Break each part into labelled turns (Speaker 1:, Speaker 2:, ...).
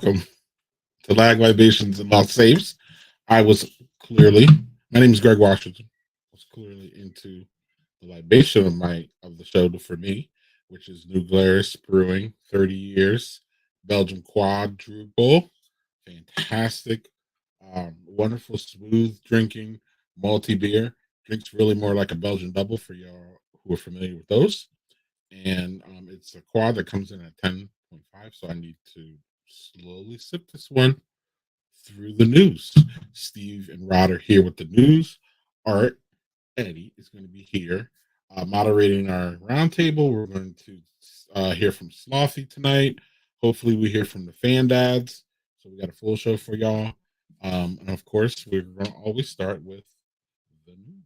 Speaker 1: welcome to Lag Libations and Lost Saves. I was clearly, my name is Greg Washington. I was clearly into the libation of the show for me, which is New Glarus Brewing, 30 years, Belgium quadruple, fantastic, wonderful, smooth drinking, malty beer. Drinks really more like a Belgian double for y'all who are familiar with those. And it's a quad that comes in at 10.5, so I need to slowly sip this one through the news. Steve and Rod are here with the news. Art Eddie is going to be here moderating our roundtable. We're going to hear from Slothy tonight. Hopefully, we hear from the Fandads. So we got a full show for y'all. And of course, we're going to always start with the news.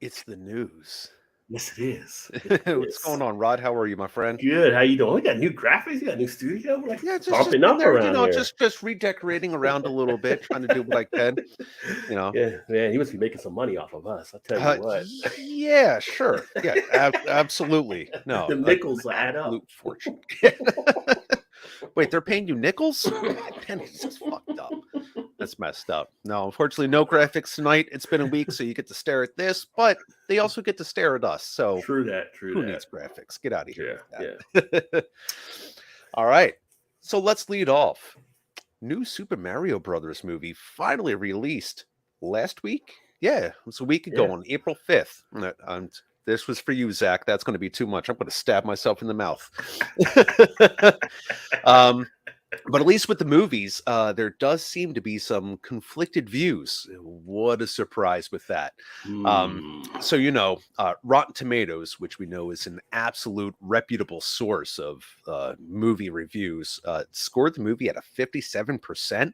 Speaker 2: It's the news.
Speaker 3: Yes, it is.
Speaker 2: What's going on, Rod? How are you, my friend?
Speaker 3: Good. How you doing? We got new graphics. You got a new studio. We're like,
Speaker 2: Just
Speaker 3: bumping up
Speaker 2: there,
Speaker 3: around here.
Speaker 2: just redecorating around a little bit, trying to do what I can.
Speaker 3: Yeah, man. He must be making some money off of us. I tell you what.
Speaker 2: Yeah, sure. Yeah, absolutely. No,
Speaker 3: the nickels add up.
Speaker 2: Fortune. Wait, they're paying you nickels? Pennies is fucked up. That's messed up. No, unfortunately, no graphics tonight. It's been a week, so you get to stare at this, but they also get to stare at us. So
Speaker 3: True that.
Speaker 2: Who needs graphics? Get out of here.
Speaker 3: Yeah.
Speaker 2: All right. So let's lead off. New Super Mario Brothers movie finally released last week. Yeah, it was a week ago on April 5th. And this was for you, Zach. That's going to be too much. I'm going to stab myself in the mouth. But at least with the movies, there does seem to be some conflicted views. What a surprise with that. So, Rotten Tomatoes, which we know is an absolute reputable source of movie reviews, scored the movie at a 57%,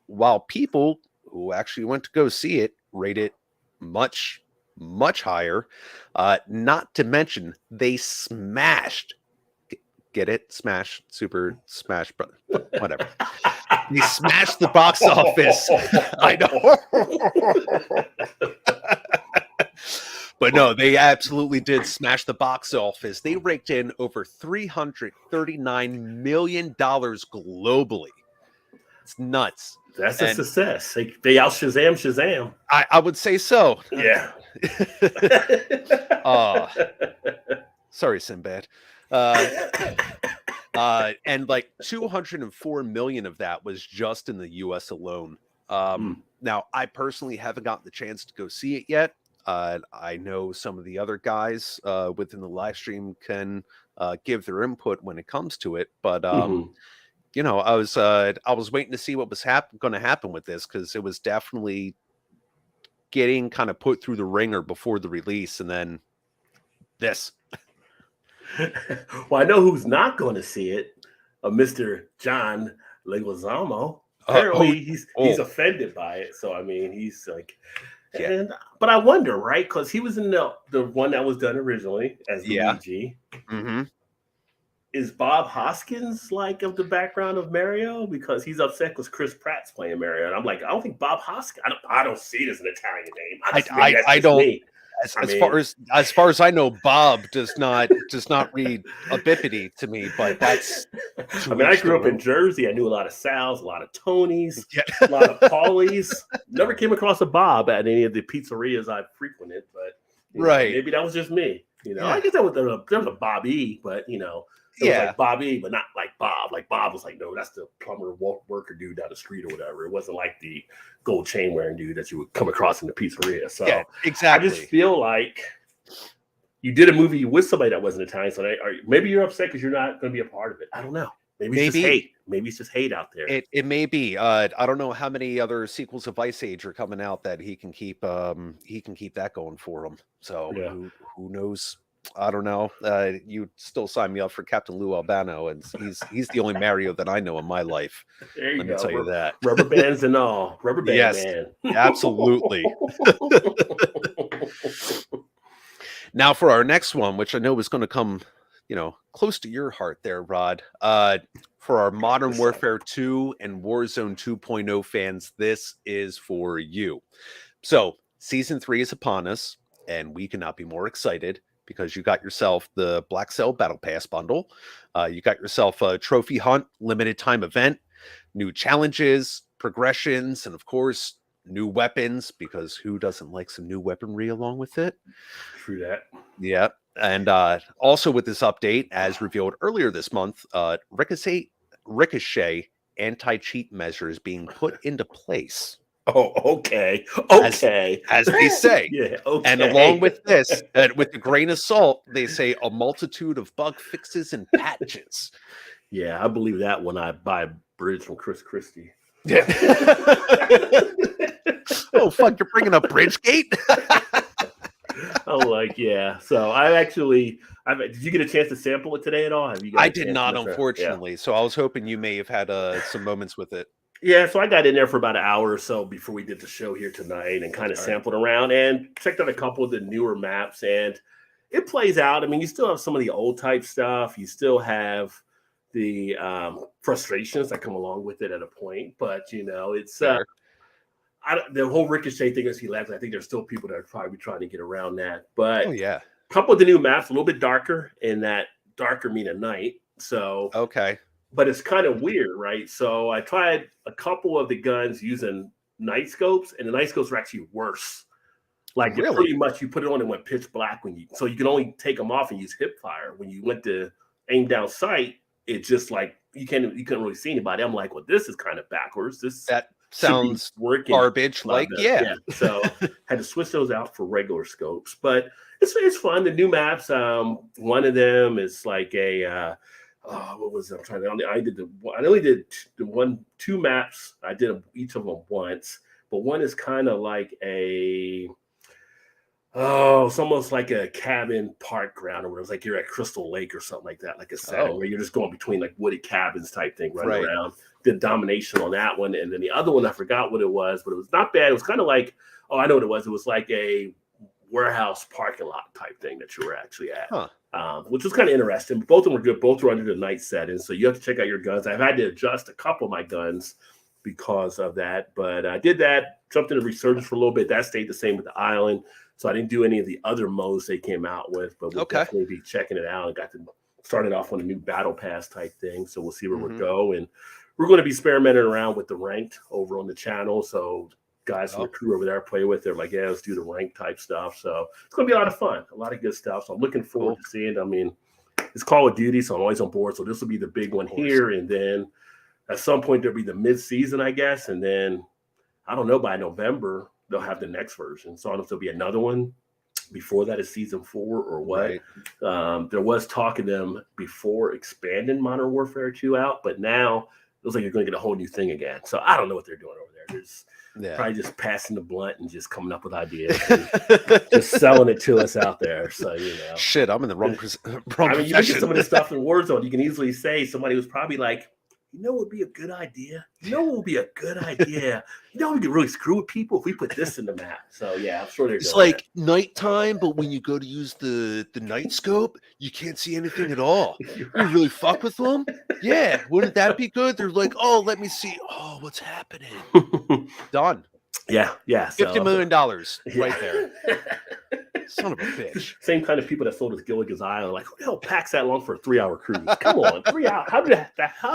Speaker 2: while people who actually went to go see it rate it much, much higher. Not to mention, they smashed. Get it? Smash, Super Smash, whatever. They smashed the box office. I know. But no, they absolutely did smash the box office. They raked in over $339 million globally. It's nuts.
Speaker 3: That's a success. They out Shazam.
Speaker 2: I would say so.
Speaker 3: Yeah.
Speaker 2: Sorry, Sinbad. And like 204 million of that was just in the US alone. Now, I personally haven't gotten the chance to go see it yet. I know some of the other guys within the live stream can give their input when it comes to it, but I was waiting to see what was going to happen with this, because it was definitely getting kind of put through the ringer before the release, and then this.
Speaker 3: Well, I know who's not going to see it. Mr. John Leguizamo. Apparently, he's offended by it. So I mean, he's like, but I wonder, right? Because he was in the one that was done originally as Luigi.
Speaker 2: Mm-hmm.
Speaker 3: Is Bob Hoskins like of the background of Mario? Because he's upset because Chris Pratt's playing Mario, and I'm like, I don't think Bob Hoskins. I don't see it as an Italian name.
Speaker 2: I don't. Me. As far as I know, Bob does not read a bippity to me, but that's.
Speaker 3: I mean, I grew up in Jersey. I knew a lot of Sal's, a lot of Tonys, a lot of Paulies. Never came across a Bob at any of the pizzerias I frequented, but maybe that was just me. I guess there was a Bob E, but it was like Bob E, but not like Bob. Like Bob was like, no, that's the plumber worker dude down the street or whatever. It wasn't like the gold chain wearing dude that you would come across in the pizzeria. So
Speaker 2: exactly.
Speaker 3: I just feel like you did a movie with somebody that wasn't Italian. So maybe you're upset because you're not going to be a part of it. I don't know. Maybe it's just hate. Maybe it's just hate out there.
Speaker 2: It may be. I don't know how many other sequels of Ice Age are coming out that he can keep that going for him. So who knows? I don't know. You still sign me up for Captain Lou Albano, and he's the only Mario that I know in my life. Let me tell you that.
Speaker 3: Rubber bands and all. Rubber band man.
Speaker 2: Absolutely. Now for our next one, which I know is going to come close to your heart there, Rod. For our Modern Warfare 2 and Warzone 2.0 fans, this is for you. So, Season 3 is upon us, and we cannot be more excited because you got yourself the Black Cell Battle Pass bundle. You got yourself a Trophy Hunt limited time event, new challenges, progressions, and of course, new weapons, because who doesn't like some new weaponry along with it?
Speaker 3: True that.
Speaker 2: Yeah. And also with this update, as revealed earlier this month, Ricochet anti-cheat measures being put into place.
Speaker 3: Oh, okay. Okay.
Speaker 2: As they say.
Speaker 3: Yeah, okay.
Speaker 2: And along with this, with the grain of salt, they say a multitude of bug fixes and patches.
Speaker 3: Yeah, I believe that when I buy a bridge from Chris Christie.
Speaker 2: Yeah. Oh, fuck, you're bringing up Bridgegate?
Speaker 3: Oh, like, yeah. So did you get a chance to sample it today at all?
Speaker 2: I did not, unfortunately. Yeah. So I was hoping you may have had some moments with it.
Speaker 3: Yeah, so I got in there for about an hour or so before we did the show here tonight and kind of sampled around and checked out a couple of the newer maps, and it plays out. I mean, you still have some of the old type stuff. You still have the frustrations that come along with it at a point, but it's the whole Ricochet thing is hilarious. I think there's still people that are probably trying to get around that, but a couple of the new maps a little bit darker, and that darker mean at night. So but it's kind of weird, right? So I tried a couple of the guns using night scopes, and the night scopes are actually worse. Like pretty much you put it on and went pitch black so you can only take them off and use hip fire. When you went to aim down sight, it's just like you couldn't really see anybody. I'm like, well, this is kind of backwards.
Speaker 2: That sounds garbage. Like, yeah.
Speaker 3: So had to switch those out for regular scopes, but it's fun. The new maps. One of them is like a. What was it? I'm trying to. I only did two maps. I did each of them once, but one is kind of like it's almost like a cabin park ground, or it's like you're at Crystal Lake or something like that, like a setting where you're just going between like wooded cabins type thing, running around. Did domination on that one, and then the other one I forgot what it was, but it was not bad. It was kind of like I know what it was. It was like a warehouse parking lot type thing that you were actually at. Which was kind of interesting. Both of them were good. Both were under the night setting, so you have to check out your guns. I've had to adjust a couple of my guns because of that, but I did that. Jumped into Resurgence for a little bit. That stayed the same with the island, so I didn't do any of the other modes they came out with. But we'll definitely be checking it out. And got to start it off on a new battle pass type thing, so we'll see where we'll go. And we're going to be experimenting around with the ranked over on the channel. So guys from the crew over there I play with, they're like, yeah, let's do the rank type stuff. So it's going to be a lot of fun, a lot of good stuff. So I'm looking forward to seeing it. I mean, it's Call of Duty, so I'm always on board. So this will be the big one here. And then at some point, there'll be the mid-season, I guess. And then, I don't know, by November, they'll have the next version. So I don't know if there'll be another one before that is season 4 or what. There was talk of them before expanding Modern Warfare 2 out, but now it looks like you're going to get a whole new thing again. So I don't know what they're doing over there. There's probably just passing the blunt and just coming up with ideas and just selling it to us out there. So,
Speaker 2: shit, I'm in the wrong
Speaker 3: I mean, you look at some of the stuff in Warzone, you can easily say somebody was probably like, what would be a good idea? What would be a good idea? We could really screw with people if we put this in the map. So, yeah, I'm sure they're
Speaker 2: It's like nighttime, but when you go to use the night scope, you can't see anything at all. You really fuck with them? Yeah, wouldn't that be good? They're like, oh, let me see. Oh, what's happening? Done.
Speaker 3: Yeah.
Speaker 2: $50 million right there. Son of a bitch.
Speaker 3: Same kind of people that sold us Gilligan's Island. Like, who the hell packs that long for a 3-hour cruise? Come on, 3 hours. How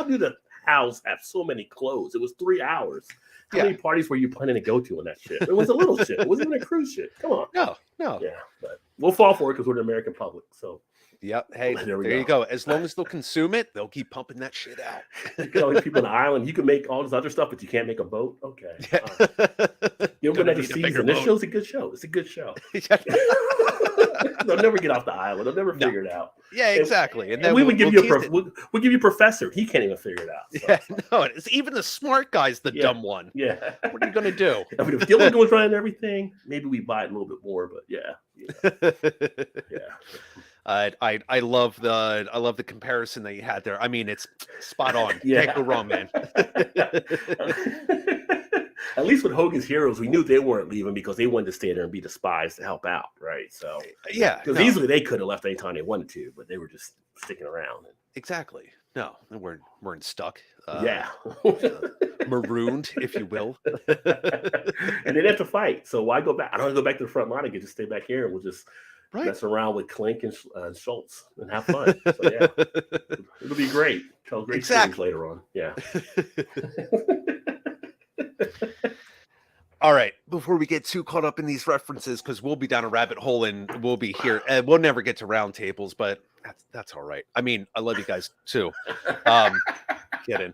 Speaker 3: do the house have so many clothes? It was 3 hours. How many parties were you planning to go to on that ship? It was a little ship. It wasn't even a cruise ship. Come on.
Speaker 2: No.
Speaker 3: Yeah, but we'll fall for it because we're the American public. So.
Speaker 2: Yep. Hey, there you go. As long as they'll consume it, they'll keep pumping that shit out.
Speaker 3: You can always people on the island. You can make all this other stuff, but you can't make a boat. Okay. You'll go next season. This show's a good show. It's a good show. They'll never get off the island. They'll never figure it out.
Speaker 2: Yeah, exactly. And then
Speaker 3: we'll give you Professor. He can't even figure it out. So.
Speaker 2: No, it's even the smart guy's the dumb one.
Speaker 3: Yeah.
Speaker 2: What are you gonna do?
Speaker 3: I mean, if Gilligan was running everything, maybe we buy it a little bit more. But
Speaker 2: I love the comparison that you had there. I mean, it's spot on.
Speaker 3: Yeah.
Speaker 2: Can't go wrong, man.
Speaker 3: At least with Hogan's Heroes, we knew they weren't leaving because they wanted to stay there and be the spies to help out, right? So
Speaker 2: yeah,
Speaker 3: because easily they could have left anytime they wanted to, but they were just sticking around.
Speaker 2: Exactly. No, they weren't stuck. Marooned, if you will.
Speaker 3: And they'd have to fight. So why go back? I don't want to go back to the front line. I could just stay back here and we'll just mess around with Klink and Schultz and have fun. So yeah, it'll be great. Tell great stories later on. Yeah.
Speaker 2: All right. Before we get too caught up in these references, because we'll be down a rabbit hole and we'll be here, and we'll never get to round tables, but that's all right. I mean, I love you guys too. Kidding.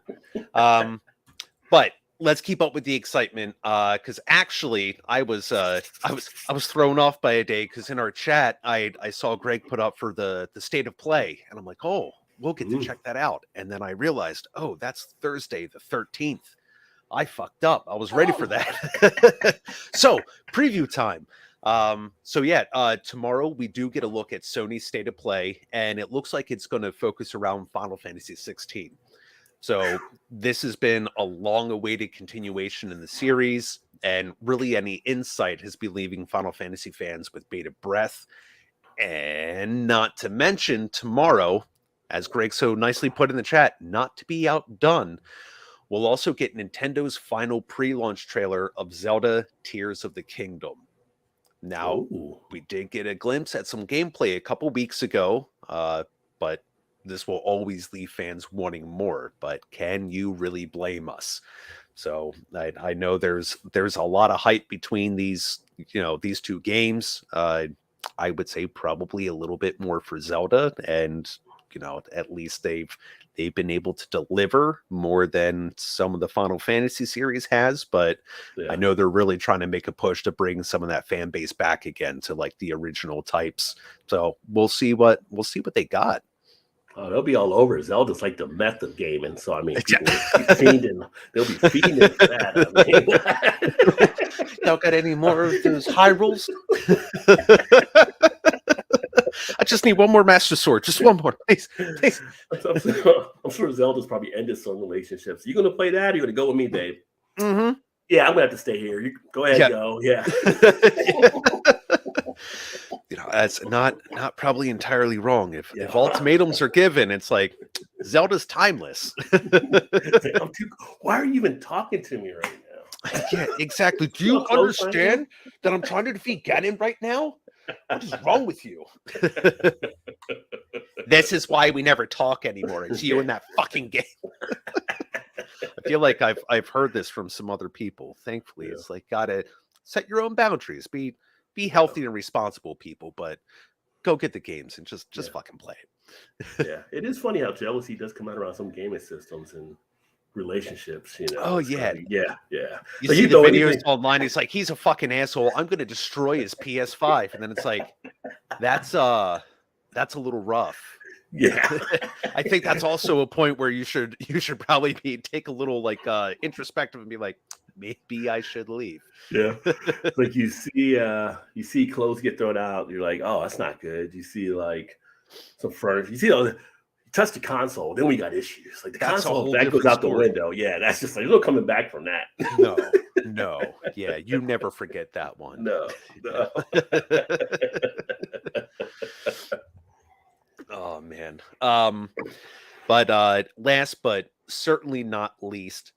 Speaker 2: But let's keep up with the excitement. Because actually, I was thrown off by a day because in our chat, I saw Greg put up for the state of play, and I'm like, oh, we'll get to check that out. And then I realized, oh, that's Thursday the 13th. I fucked up. I was ready for that. So preview time. Tomorrow we do get a look at Sony's state of play, and it looks like it's going to focus around Final Fantasy 16. So this has been a long-awaited continuation in the series, and really any insight has been leaving Final Fantasy fans with bated breath. And not to mention tomorrow, as Greg so nicely put in the chat, not to be outdone, we'll also get Nintendo's final pre-launch trailer of Zelda Tears of the Kingdom. Now, we did get a glimpse at some gameplay a couple weeks ago, but this will always leave fans wanting more. But can you really blame us? So I know there's a lot of hype between these two games. I would say probably a little bit more for Zelda, and at least they've been able to deliver more than some of the Final Fantasy series has, but I know they're really trying to make a push to bring some of that fan base back again to like the original types. So we'll see what they got.
Speaker 3: Oh, they'll be all over. Zelda's like the meth of gaming. So, I mean, people will be fiending. They'll be feeding for that. I mean.
Speaker 2: Don't got any more of those Hyrules? I just need one more Master Sword. Just one more, please.
Speaker 3: I'm sure Zelda's probably ended some relationships. You going to play that? Or you going to go with me, babe?
Speaker 2: Mm-hmm.
Speaker 3: Yeah, I'm going to have to stay here. You go ahead, go. Yeah.
Speaker 2: That's not probably entirely wrong. If ultimatums are given, it's like Zelda's timeless.
Speaker 3: Why are you even talking to me right now?
Speaker 2: Yeah, exactly. Do you understand that I'm trying to defeat Ganon right now? What is wrong with you? This is why we never talk anymore. It's you in that fucking game. I feel like I've heard this from some other people. Thankfully, it's like gotta set your own boundaries. Be healthy and responsible people, but go get the games and just fucking play
Speaker 3: it. Yeah, it is funny how jealousy does come out around some gaming systems and relationships.
Speaker 2: Oh yeah.
Speaker 3: You
Speaker 2: see the videos online. It's like he's a fucking asshole. I'm going to destroy his PS5, and then it's like that's a little rough.
Speaker 3: Yeah,
Speaker 2: I think that's also a point where you should probably take a little introspective and be like, maybe I should leave.
Speaker 3: Yeah, like you see clothes get thrown out. You're like, oh, that's not good. You see like some furniture. You see touch the console, then we got issues. Like the console, that goes out the window. Yeah, that's just like there's no coming back from that.
Speaker 2: No. Yeah, you never forget that one.
Speaker 3: No.
Speaker 2: Oh man. But last but certainly not least,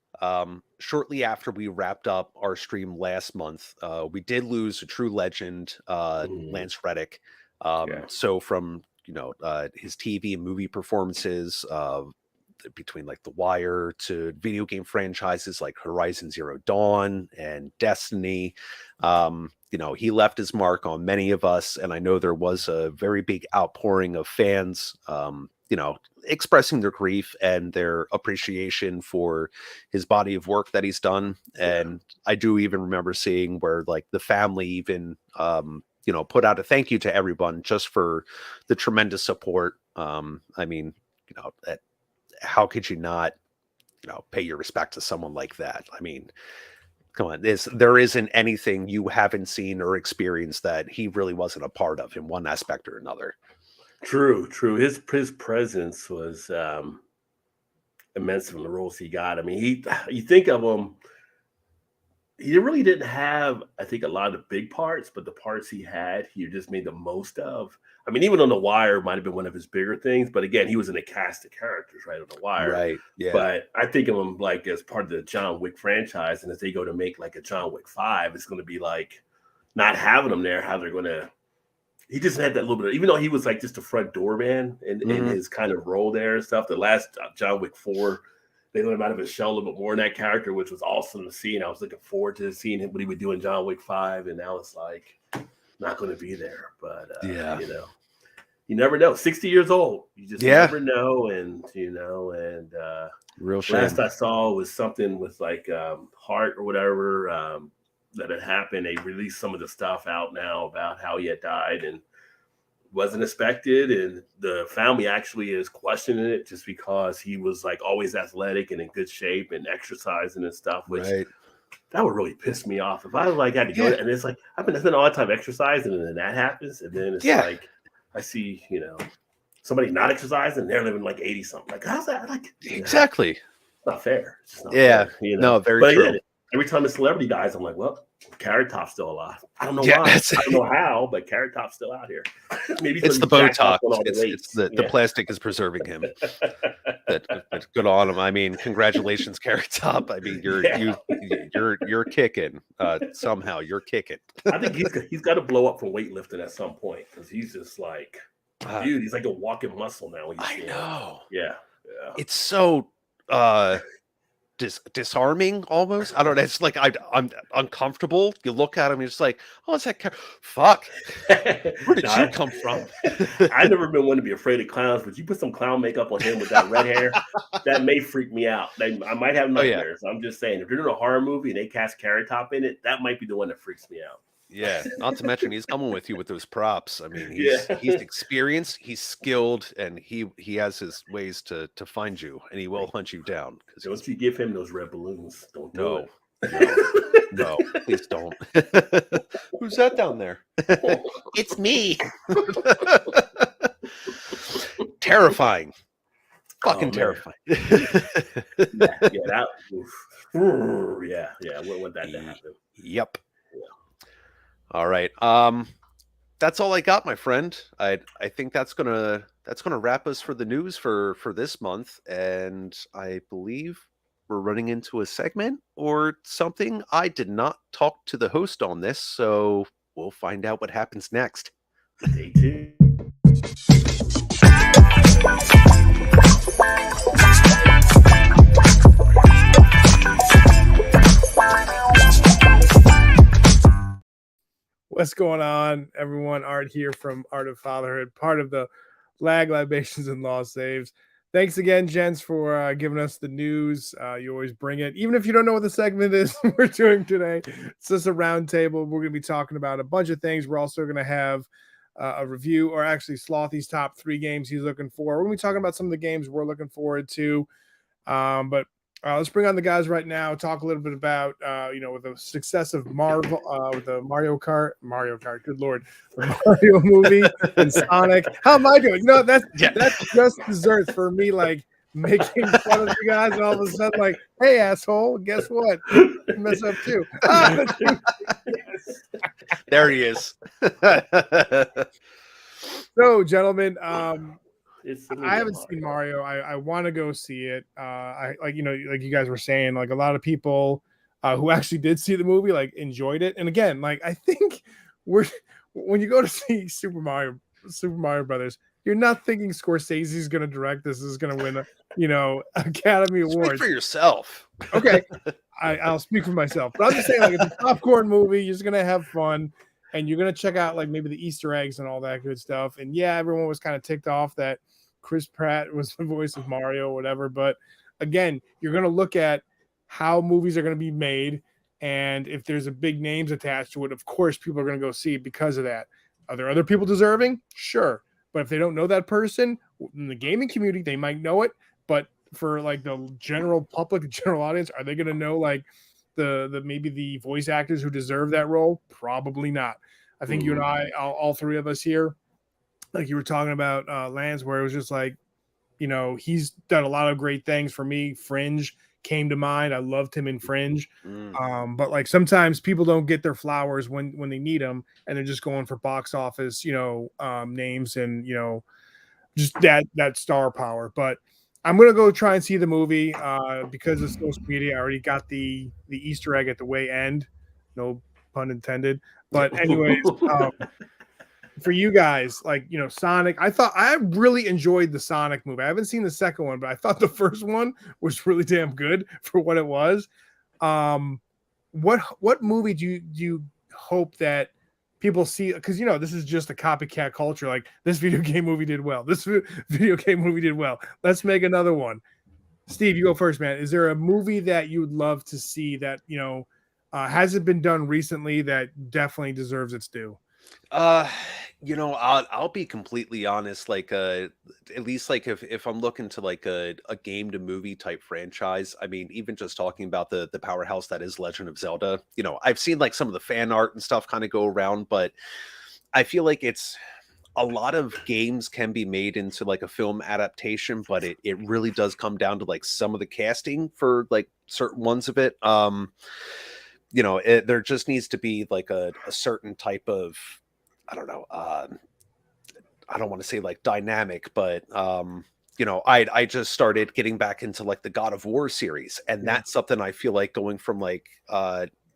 Speaker 2: shortly after we wrapped up our stream last month, we did lose a true legend, Lance Reddick. So from his TV and movie performances, between like The Wire to video game franchises like Horizon Zero Dawn and Destiny, he left his mark on many of us, and I know there was a very big outpouring of fans, expressing their grief and their appreciation for his body of work that he's done. And I do even remember seeing where like the family even put out a thank you to everyone just for the tremendous support. I mean, how could you not, pay your respect to someone like that? I mean, come on, there isn't anything you haven't seen or experienced that he really wasn't a part of in one aspect or another.
Speaker 3: True. His presence was immense from the roles he got. I mean, you think of him he really didn't have, I think, a lot of the big parts, but the parts he had, he just made the most of. I mean, even on The Wire might have been one of his bigger things, but again, he was in a cast of characters, right, on The Wire.
Speaker 2: Right. Yeah.
Speaker 3: But I think of him like as part of the John Wick franchise, and as they go to make like a John Wick 5, it's going to be like not having him there, how they're going to. He just had that little bit, even though he was like just a front doorman in his kind of role there and stuff. The last John Wick 4. They let him out of his shell a little bit more in that character, which was awesome to see. And I was looking forward to seeing him what he would do in John Wick 5. And now it's like not going to be there. But
Speaker 2: yeah,
Speaker 3: you know, you never know. 60 years old, you just never know. And real shame. Last I saw was something with like heart or whatever that had happened. They released some of the stuff out now about how he had died and wasn't expected, and the family actually is questioning it just because he was like always athletic and in good shape and exercising and stuff, which that would really piss me off if I like had to go and it's like I've been spending all that time exercising and then that happens and then it's like I see somebody not exercising and they're living like 80 something, like how's that, like
Speaker 2: exactly
Speaker 3: it's not fair. It's just not
Speaker 2: fair,
Speaker 3: no,
Speaker 2: very true.
Speaker 3: Yeah, every time a celebrity dies, I'm like, well, Carrot Top's still alive. I don't know why. I don't know how, but Carrot Top's still out here. Maybe
Speaker 2: it's the Botox. It's the plastic is preserving him. But good on him. I mean, congratulations, Carrot Top. I mean, you're kicking. Somehow you're kicking.
Speaker 3: I think he's got to blow up from weightlifting at some point because he's just like, dude, he's like a walking muscle now.
Speaker 2: I know.
Speaker 3: Yeah.
Speaker 2: It's so disarming almost. I don't know. It's like I'm uncomfortable. You look at him, you're just like, oh, it's that fuck. Where did you come from?
Speaker 3: I've never been one to be afraid of clowns, but you put some clown makeup on him with that red hair, that may freak me out. I might have nightmares. I'm just saying, if you're doing a horror movie and they cast Carrot Top in it, that might be the one that freaks me out.
Speaker 2: Yeah, not to mention he's coming with you with those props. I mean, he's experienced, he's skilled, and he has his ways to find you, and he will hunt you down.
Speaker 3: Don't you give him those red balloons? Don't do it.
Speaker 2: No, please don't. Who's that down there? It's me. Terrifying. Fucking terrifying.
Speaker 3: Yeah, I wouldn't want that to happen.
Speaker 2: Yep. All right. That's all I got, my friend. I think that's gonna wrap us for the news for this month, and I believe we're running into a segment or something. I did not talk to the host on this, so we'll find out what happens next.
Speaker 3: Stay tuned.
Speaker 4: What's going on, everyone? Art here from Art of Fatherhood, part of the Lag, Libations, and Law Saves. Thanks again, gents, for giving us the news. You always bring it. Even if you don't know what the segment is we're doing today, it's just a round table. We're going to be talking about a bunch of things. We're also going to have a review, or actually Slothy's top 3 games he's looking for. We're going to be talking about some of the games we're looking forward to. But let's bring on the guys right now, talk a little bit about, with the success of Marvel, with the Mario Kart, good Lord, the Mario movie and Sonic. How am I doing? No, that's just desserts for me, like making fun of you guys, and all of a sudden, like, hey, asshole, guess what? You mess up too.
Speaker 2: There he is.
Speaker 4: So, gentlemen, I haven't seen Mario. I want to go see it. Like you guys were saying, like a lot of people who actually did see the movie, like enjoyed it. And again, like I think when you go to see Super Mario Brothers, you're not thinking Scorsese's going to direct this. Is going to win Academy Awards.
Speaker 2: Speak for yourself.
Speaker 4: Okay, I'll speak for myself. But I'm just saying, like it's a popcorn movie. You're just going to have fun. And you're going to check out like maybe the Easter eggs and all that good stuff. And yeah, everyone was kind of ticked off that Chris Pratt was the voice of Mario or whatever. But again, you're going to look at how movies are going to be made. And if there's a big names attached to it, of course, people are going to go see it because of that. Are there other people deserving? Sure. But if they don't know that person in the gaming community, they might know it. But for like the general public, the general audience, are they going to know like the maybe the voice actors who deserve that role? Probably not. I think you and I, all 3 of us here, like you were talking about Lance, where it was just like, he's done a lot of great things for me. Fringe came to mind. I loved him in Fringe. But like sometimes people don't get their flowers when they need them, and they're just going for box office, names and just that star power. But I'm gonna go try and see the movie because of social media. I already got the Easter egg at the way end, no pun intended. But anyways, for you guys, like Sonic, I really enjoyed the Sonic movie. I haven't seen the second one, but I thought the first one was really damn good for what it was. What movie do you hope that people see? Because this is just a copycat culture. Like, this video game movie did well. This video game movie did well. Let's make another one. Steve, you go first, man. Is there a movie that you would love to see that hasn't been done recently that definitely deserves its due?
Speaker 2: I'll be completely honest, like at least like if I'm looking to like a game to movie type franchise, I mean, even just talking about the powerhouse that is Legend of Zelda, I've seen like some of the fan art and stuff kind of go around, but I feel like it's a lot of games can be made into like a film adaptation, but it really does come down to like some of the casting for like certain ones of it. There just needs to be like a certain type of, I don't know, I don't want to say like dynamic, but I just started getting back into like the God of War series, and that's something I feel like going from like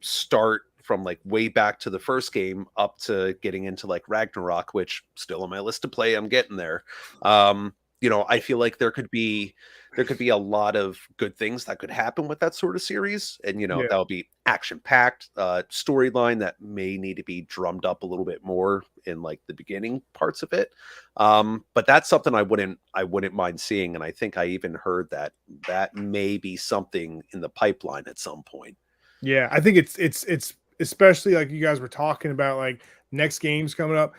Speaker 2: start from like way back to the first game up to getting into like Ragnarok, which still on my list to play. I'm getting there. I feel like there could be a lot of good things that could happen with that sort of series, and that'll be action packed, storyline that may need to be drummed up a little bit more in like the beginning parts of it. But that's something I wouldn't mind seeing, and I think I even heard that may be something in the pipeline at some point.
Speaker 4: Yeah, I think it's especially like you guys were talking about, like next games coming up.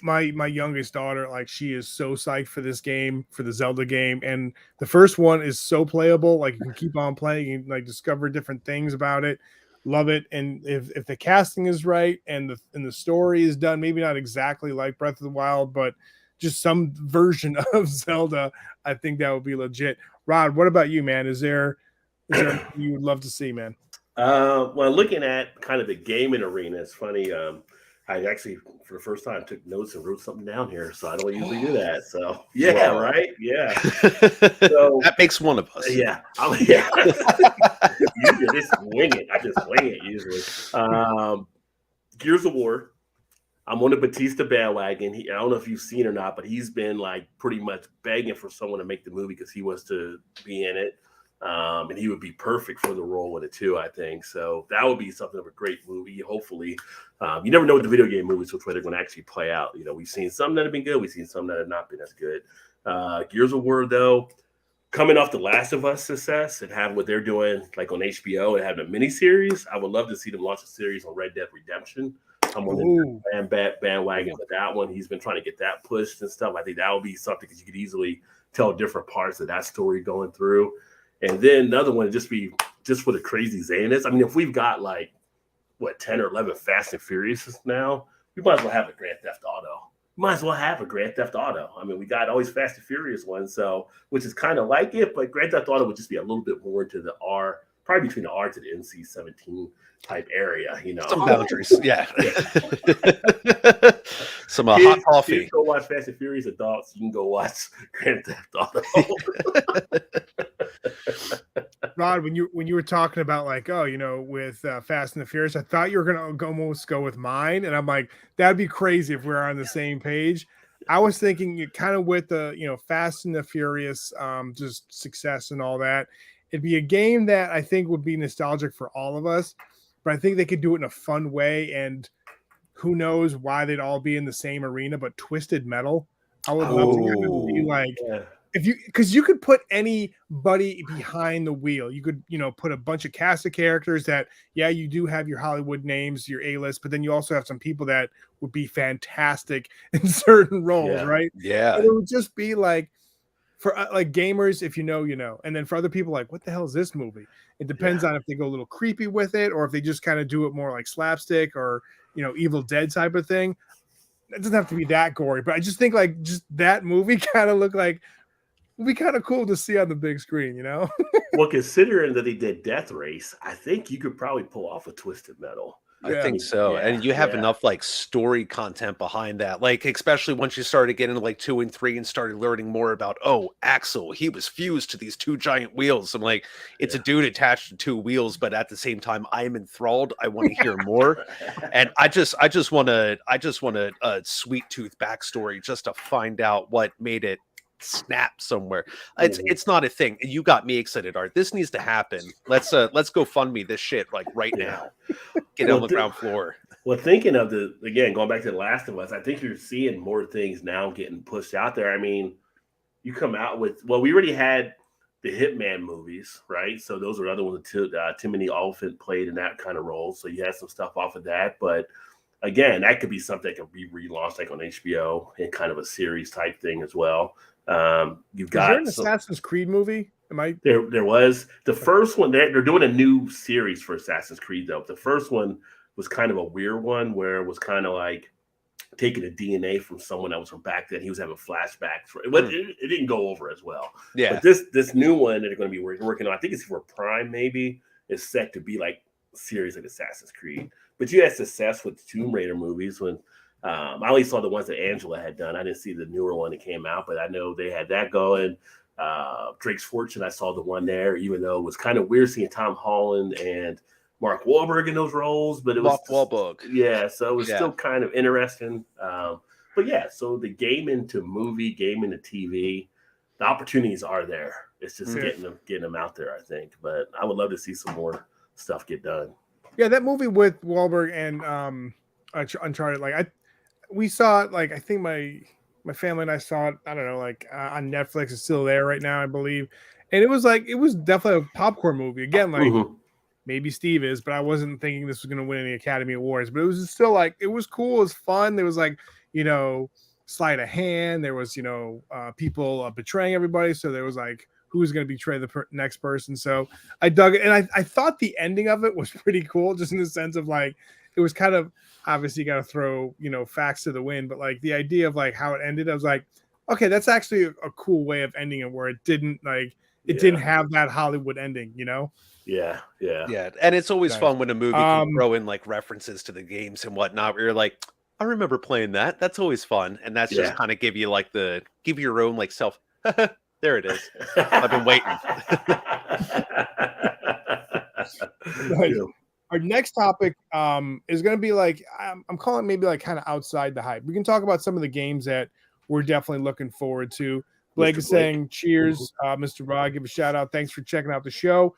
Speaker 4: My youngest daughter, like, she is so psyched for this game, for the Zelda game, and the first one is so playable. Like, you can keep on playing, you can, like, discover different things about it. Love it. And if the casting is right and the story is done, maybe not exactly like Breath of the Wild, but just some version of Zelda, I think that would be legit. Rod, what about you, man? Is there anything you would love to see, man?
Speaker 3: Well, looking at kind of the gaming arena, it's funny. I actually, for the first time, took notes and wrote something down here, so I don't usually do that. So, yeah, wow. Right? Yeah.
Speaker 2: So that makes one of us.
Speaker 3: Yeah. Yeah. Usually, I just wing it usually. Gears of War. I'm on the Batista bandwagon. I don't know if you've seen or not, but he's been like pretty much begging for someone to make the movie because he wants to be in it. And he would be perfect for the role in it too, I think. So that would be something of a great movie. Hopefully, you never know with the video game movies which way they're going to actually play out. We've seen some that have been good. We've seen some that have not been as good. Gears of War, though, coming off the Last of Us success and having what they're doing like on HBO and having a miniseries, I would love to see them launch a series on Red Dead Redemption. I'm on the bandwagon with that one. He's been trying to get that pushed and stuff. I think that would be something because you could easily tell different parts of that story going through. And then another one would just be just for the crazy zaniness. I mean, if we've got like, 10 or 11 Fast and Furious now, we might as well have a Grand Theft Auto. I mean, we got always Fast and Furious ones, so which is kind of like it, but Grand Theft Auto would just be a little bit more into the R, probably between the R to the NC-17 type area,
Speaker 2: Some boundaries, yeah. Some hot coffee.
Speaker 3: Kids go watch Fast and Furious. Adults, you can go watch Grand Theft Auto.
Speaker 4: Rod, when you were talking about like, with Fast and the Furious, I thought you were gonna almost go with mine, and I'm like, that'd be crazy if we were on the same page. I was thinking kind of with the Fast and the Furious, just success and all that. It'd be a game that I think would be nostalgic for all of us, but I think they could do it in a fun way. And who knows why they'd all be in the same arena, but Twisted Metal. I would love to kind of be like, because you could put anybody behind the wheel. You could, put a bunch of cast of characters that, you do have your Hollywood names, your A-list, but then you also have some people that would be fantastic in certain roles, right?
Speaker 2: Yeah.
Speaker 4: And it would just be like, for like gamers, if you know, and then for other people, like, what the hell is this movie? It depends on if they go a little creepy with it or if they just kind of do it more like slapstick or, Evil Dead type of thing. It doesn't have to be that gory, but I just think like just that movie kind of looked like It'd be kind of cool to see on the big screen, you know?
Speaker 3: Well, considering that they did Death Race, I think you could probably pull off a Twisted Metal.
Speaker 2: I think so.
Speaker 3: Yeah,
Speaker 2: and you have enough like story content behind that. Like, especially once you started getting into like 2 and 3 and started learning more about, Axel, he was fused to these 2 giant wheels. I'm like, it's a dude attached to 2 wheels, but at the same time, I am enthralled. I want to hear more. And I just want a sweet tooth backstory just to find out what made it snap somewhere. It's not a thing. You got me excited, Art. This needs to happen. Let's go fund me this shit like right now. Get on the ground floor.
Speaker 3: Well, thinking of going back to The Last of Us, I think you're seeing more things now getting pushed out there. I mean, you come out with, we already had the Hitman movies, right? So those are other ones that Timothy Olyphant played in that kind of role. So you had some stuff off of that, but again, that could be something that could be relaunched like on HBO and kind of a series type thing as well. You've got
Speaker 4: there an Assassin's Creed movie?
Speaker 3: There was the first one. They're doing a new series for Assassin's Creed though. The first one was kind of a weird one where it was kind of like taking the DNA from someone that was from back then. He was having flashbacks. It didn't go over as well.
Speaker 2: Yeah.
Speaker 3: But this new one that they're going to be working on, I think it's for Prime maybe, is set to be like a series like Assassin's Creed. But you had success with the Tomb Raider movies when I only saw the ones that Angela had done. I didn't see the newer one that came out, but I know they had that going. Drake's Fortune, I saw the one there, even though it was kind of weird seeing Tom Holland and Mark Wahlberg in those roles, but it was
Speaker 2: Wahlberg.
Speaker 3: Yeah, so it was still kind of interesting. But yeah, so the gaming to movie, gaming to TV, the opportunities are there. It's just getting them out there, I think. But I would love to see some more stuff get done.
Speaker 4: Yeah, that movie with Wahlberg and Uncharted, we saw it, I think my family and I saw it, I don't know, on Netflix. It's still there right now, I believe. And it was definitely a popcorn movie. Again, maybe Steve is, but I wasn't thinking this was going to win any Academy Awards. But it was still it was cool. It was fun. There was sleight of hand. There was, people betraying everybody. So there was who was going to betray the next person. So I dug it. And I thought the ending of it was pretty cool, just in the sense of it was kind of, obviously you got to throw, facts to the wind, but the idea of how it ended, I was like, okay, that's actually a cool way of ending it, where it didn't didn't have that Hollywood ending,
Speaker 3: Yeah.
Speaker 2: And it's always fun when a movie can throw in references to the games and whatnot, where you're like, I remember playing that. That's always fun. And that's just kind of give you give your own self. There it is. I've been waiting.
Speaker 4: Our next topic is going to be I'm calling maybe kind of outside the hype. We can talk about some of the games that we're definitely looking forward to. Blake is saying, cheers, Mr. Rod. Give a shout out. Thanks for checking out the show.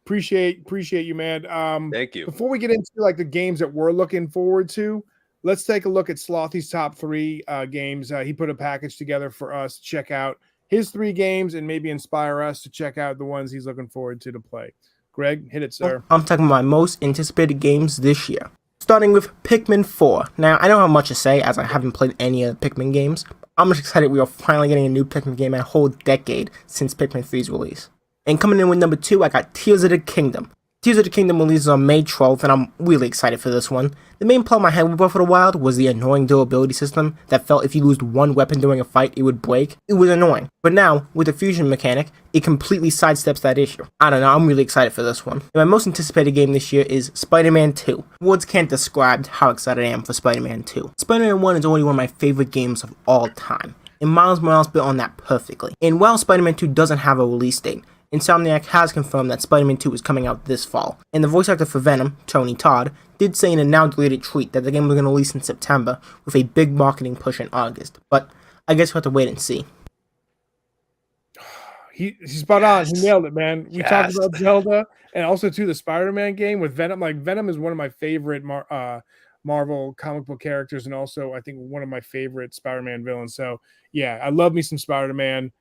Speaker 4: Appreciate you, man.
Speaker 2: Thank you.
Speaker 4: Before we get into the games that we're looking forward to, let's take a look at Slothy's top 3 games. He put a package together for us to check out his 3 games and maybe inspire us to check out the ones he's looking forward to play. Greg, hit it, sir.
Speaker 5: I'm talking about my most anticipated games this year. Starting with Pikmin 4. Now, I don't have much to say as I haven't played any of the Pikmin games. I'm just excited we are finally getting a new Pikmin game in a whole decade since Pikmin 3's release. And coming in with number 2, I got Tears of the Kingdom. Tears of the Kingdom releases on May 12th, and I'm really excited for this one. The main problem I had with Breath of the Wild was the annoying durability system that felt if you lose one weapon during a fight, it would break. It was annoying. But now, with the fusion mechanic, it completely sidesteps that issue. I don't know, I'm really excited for this one. And my most anticipated game this year is Spider-Man 2. Words can't describe how excited I am for Spider-Man 2. Spider-Man 1 is already one of my favorite games of all time, and Miles Morales built on that perfectly. And while Spider-Man 2 doesn't have a release date, Insomniac has confirmed that Spider-Man 2 is coming out this fall, and the voice actor for Venom, Tony Todd, did say in a now-deleted tweet that the game was going to release in September, with a big marketing push in August, but I guess we'll have to wait and see.
Speaker 4: He's spot on. He nailed it, man. We talked about Zelda, and also, too, the Spider-Man game with Venom. Venom is one of my favorite Marvel comic book characters, and also, I think, one of my favorite Spider-Man villains. So, yeah, I love me some Spider-Man.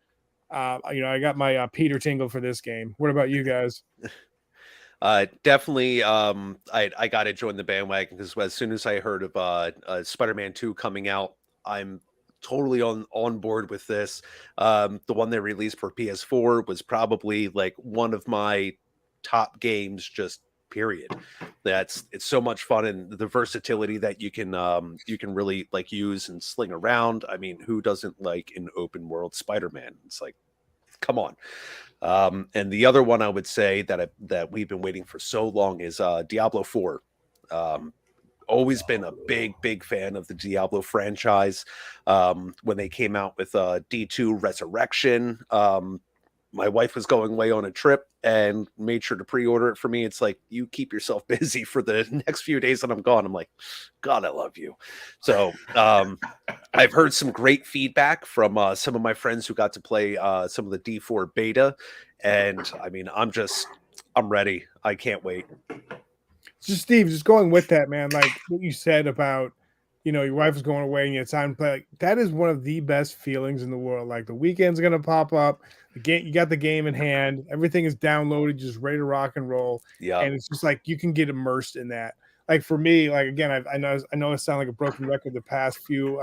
Speaker 4: I got my Peter tingle for this game. What about you guys?
Speaker 2: Definitely. I got to join the bandwagon because as soon as I heard of Spider-Man 2 coming out, I'm totally on board with this. The one they released for PS4 was probably one of my top games, just period. It's so much fun, and the versatility that you can really like use and sling around. I mean, who doesn't like an open world Spider-Man? It's like, come on. And the other one I would say that we've been waiting for so long is Diablo 4. Always been a big fan of the Diablo franchise. When they came out with D2 Resurrection, my wife was going away on a trip and made sure to pre-order it for me. It's like, you keep yourself busy for the next few days and I'm gone. I'm like, God, I love you. So I've heard some great feedback from some of my friends who got to play some of the D4 beta. And I mean, I'm ready. I can't wait.
Speaker 4: Just Steve, just going with that, man, like what you said about, your wife is going away and you had time to play. Like, that is one of the best feelings in the world. Like the weekend's going to pop up. The game, you got the game in hand. Everything is downloaded, just ready to rock and roll.
Speaker 2: Yeah.
Speaker 4: And it's just like you can get immersed in that. Like for me, like again, I know I sound like a broken record the past few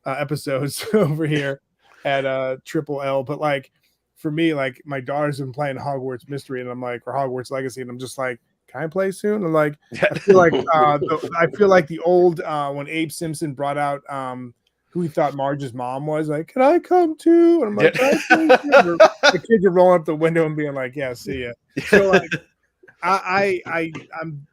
Speaker 4: episodes over here at Triple L, but like for me, like my daughter's been playing Hogwarts Mystery, and I'm like, or Hogwarts Legacy, and I'm just like, can I play soon? I'm like, I feel like the old when Abe Simpson brought out who he thought Marge's mom was, like, can I come too? And I'm like, the kids are rolling up the window and being like, yeah, see ya. So like, I'm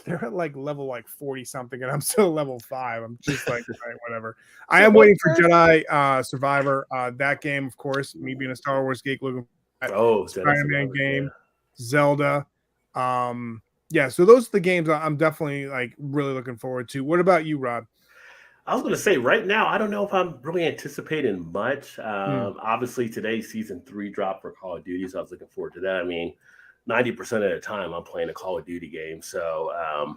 Speaker 4: they're at like level like 40 something, and I'm still level 5. I'm just like, right, whatever. I am waiting for Jedi Survivor. That game, of course, me being a Star Wars geek, looking at Spider-Man game, Zelda. Yeah, so those are the games I'm definitely like really looking forward to. What about you, Rob?
Speaker 3: I was going to say right now, I don't know if I'm really anticipating much. Obviously, today season 3 dropped for Call of Duty, so I was looking forward to that. I mean, 90% of the time I'm playing a Call of Duty game, so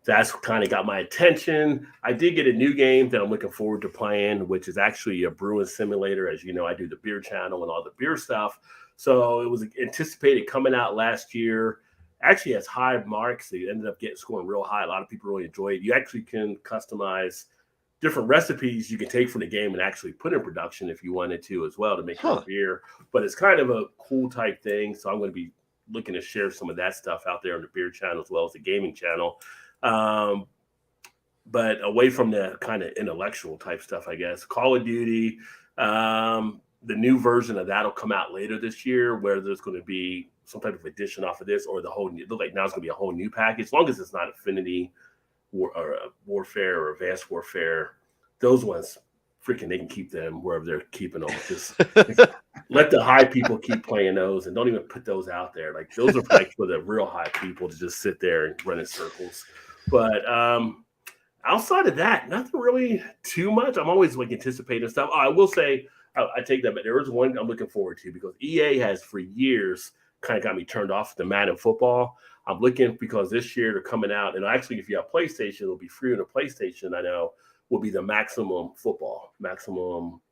Speaker 3: that's kind of got my attention. I did get a new game that I'm looking forward to playing, which is actually a brewing simulator. As you know, I do the beer channel and all the beer stuff, so it was anticipated coming out last year. Actually has high marks. It ended up scoring real high. A lot of people really enjoy it. You actually can customize different recipes you can take from the game and actually put in production if you wanted to as well to make your beer. But it's kind of a cool type thing. So I'm going to be looking to share some of that stuff out there on the beer channel as well as the gaming channel. But away from the kind of intellectual type stuff, I guess. Call of Duty, the new version of that will come out later this year, where there's going to be some type of addition off of this, or the whole new, look like now it's going to be a whole new package, as long as it's not Affinity Warfare or Advanced Warfare. Those ones, freaking, they can keep them wherever they're keeping them. Just let the high people keep playing those, and don't even put those out there. Like those are like for the real high people to just sit there and run in circles. But outside of that, nothing really too much. I'm always like anticipating stuff. I will say, I take that, but there is one I'm looking forward to, because EA has for years kind of got me turned off the Madden football. I'm looking because this year they're coming out, and actually if you have PlayStation, it'll be free on the PlayStation. I know will be the maximum football, maximum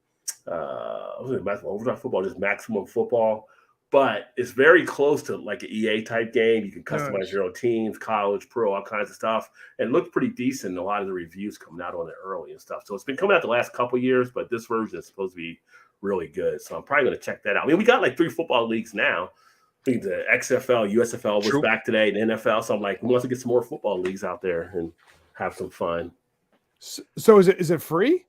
Speaker 3: overtime football, just maximum football. But it's very close to like an EA type game. You can customize your own teams, college, pro, all kinds of stuff. And it looked pretty decent. A lot of the reviews coming out on it early and stuff. So it's been coming out the last couple of years, but this version is supposed to be really good. So I'm probably going to check that out. I mean, we got like 3 football leagues now. I think the XFL, USFL was back today, and NFL. So I'm like, we want to get some more football leagues out there and have some fun.
Speaker 4: So is it free?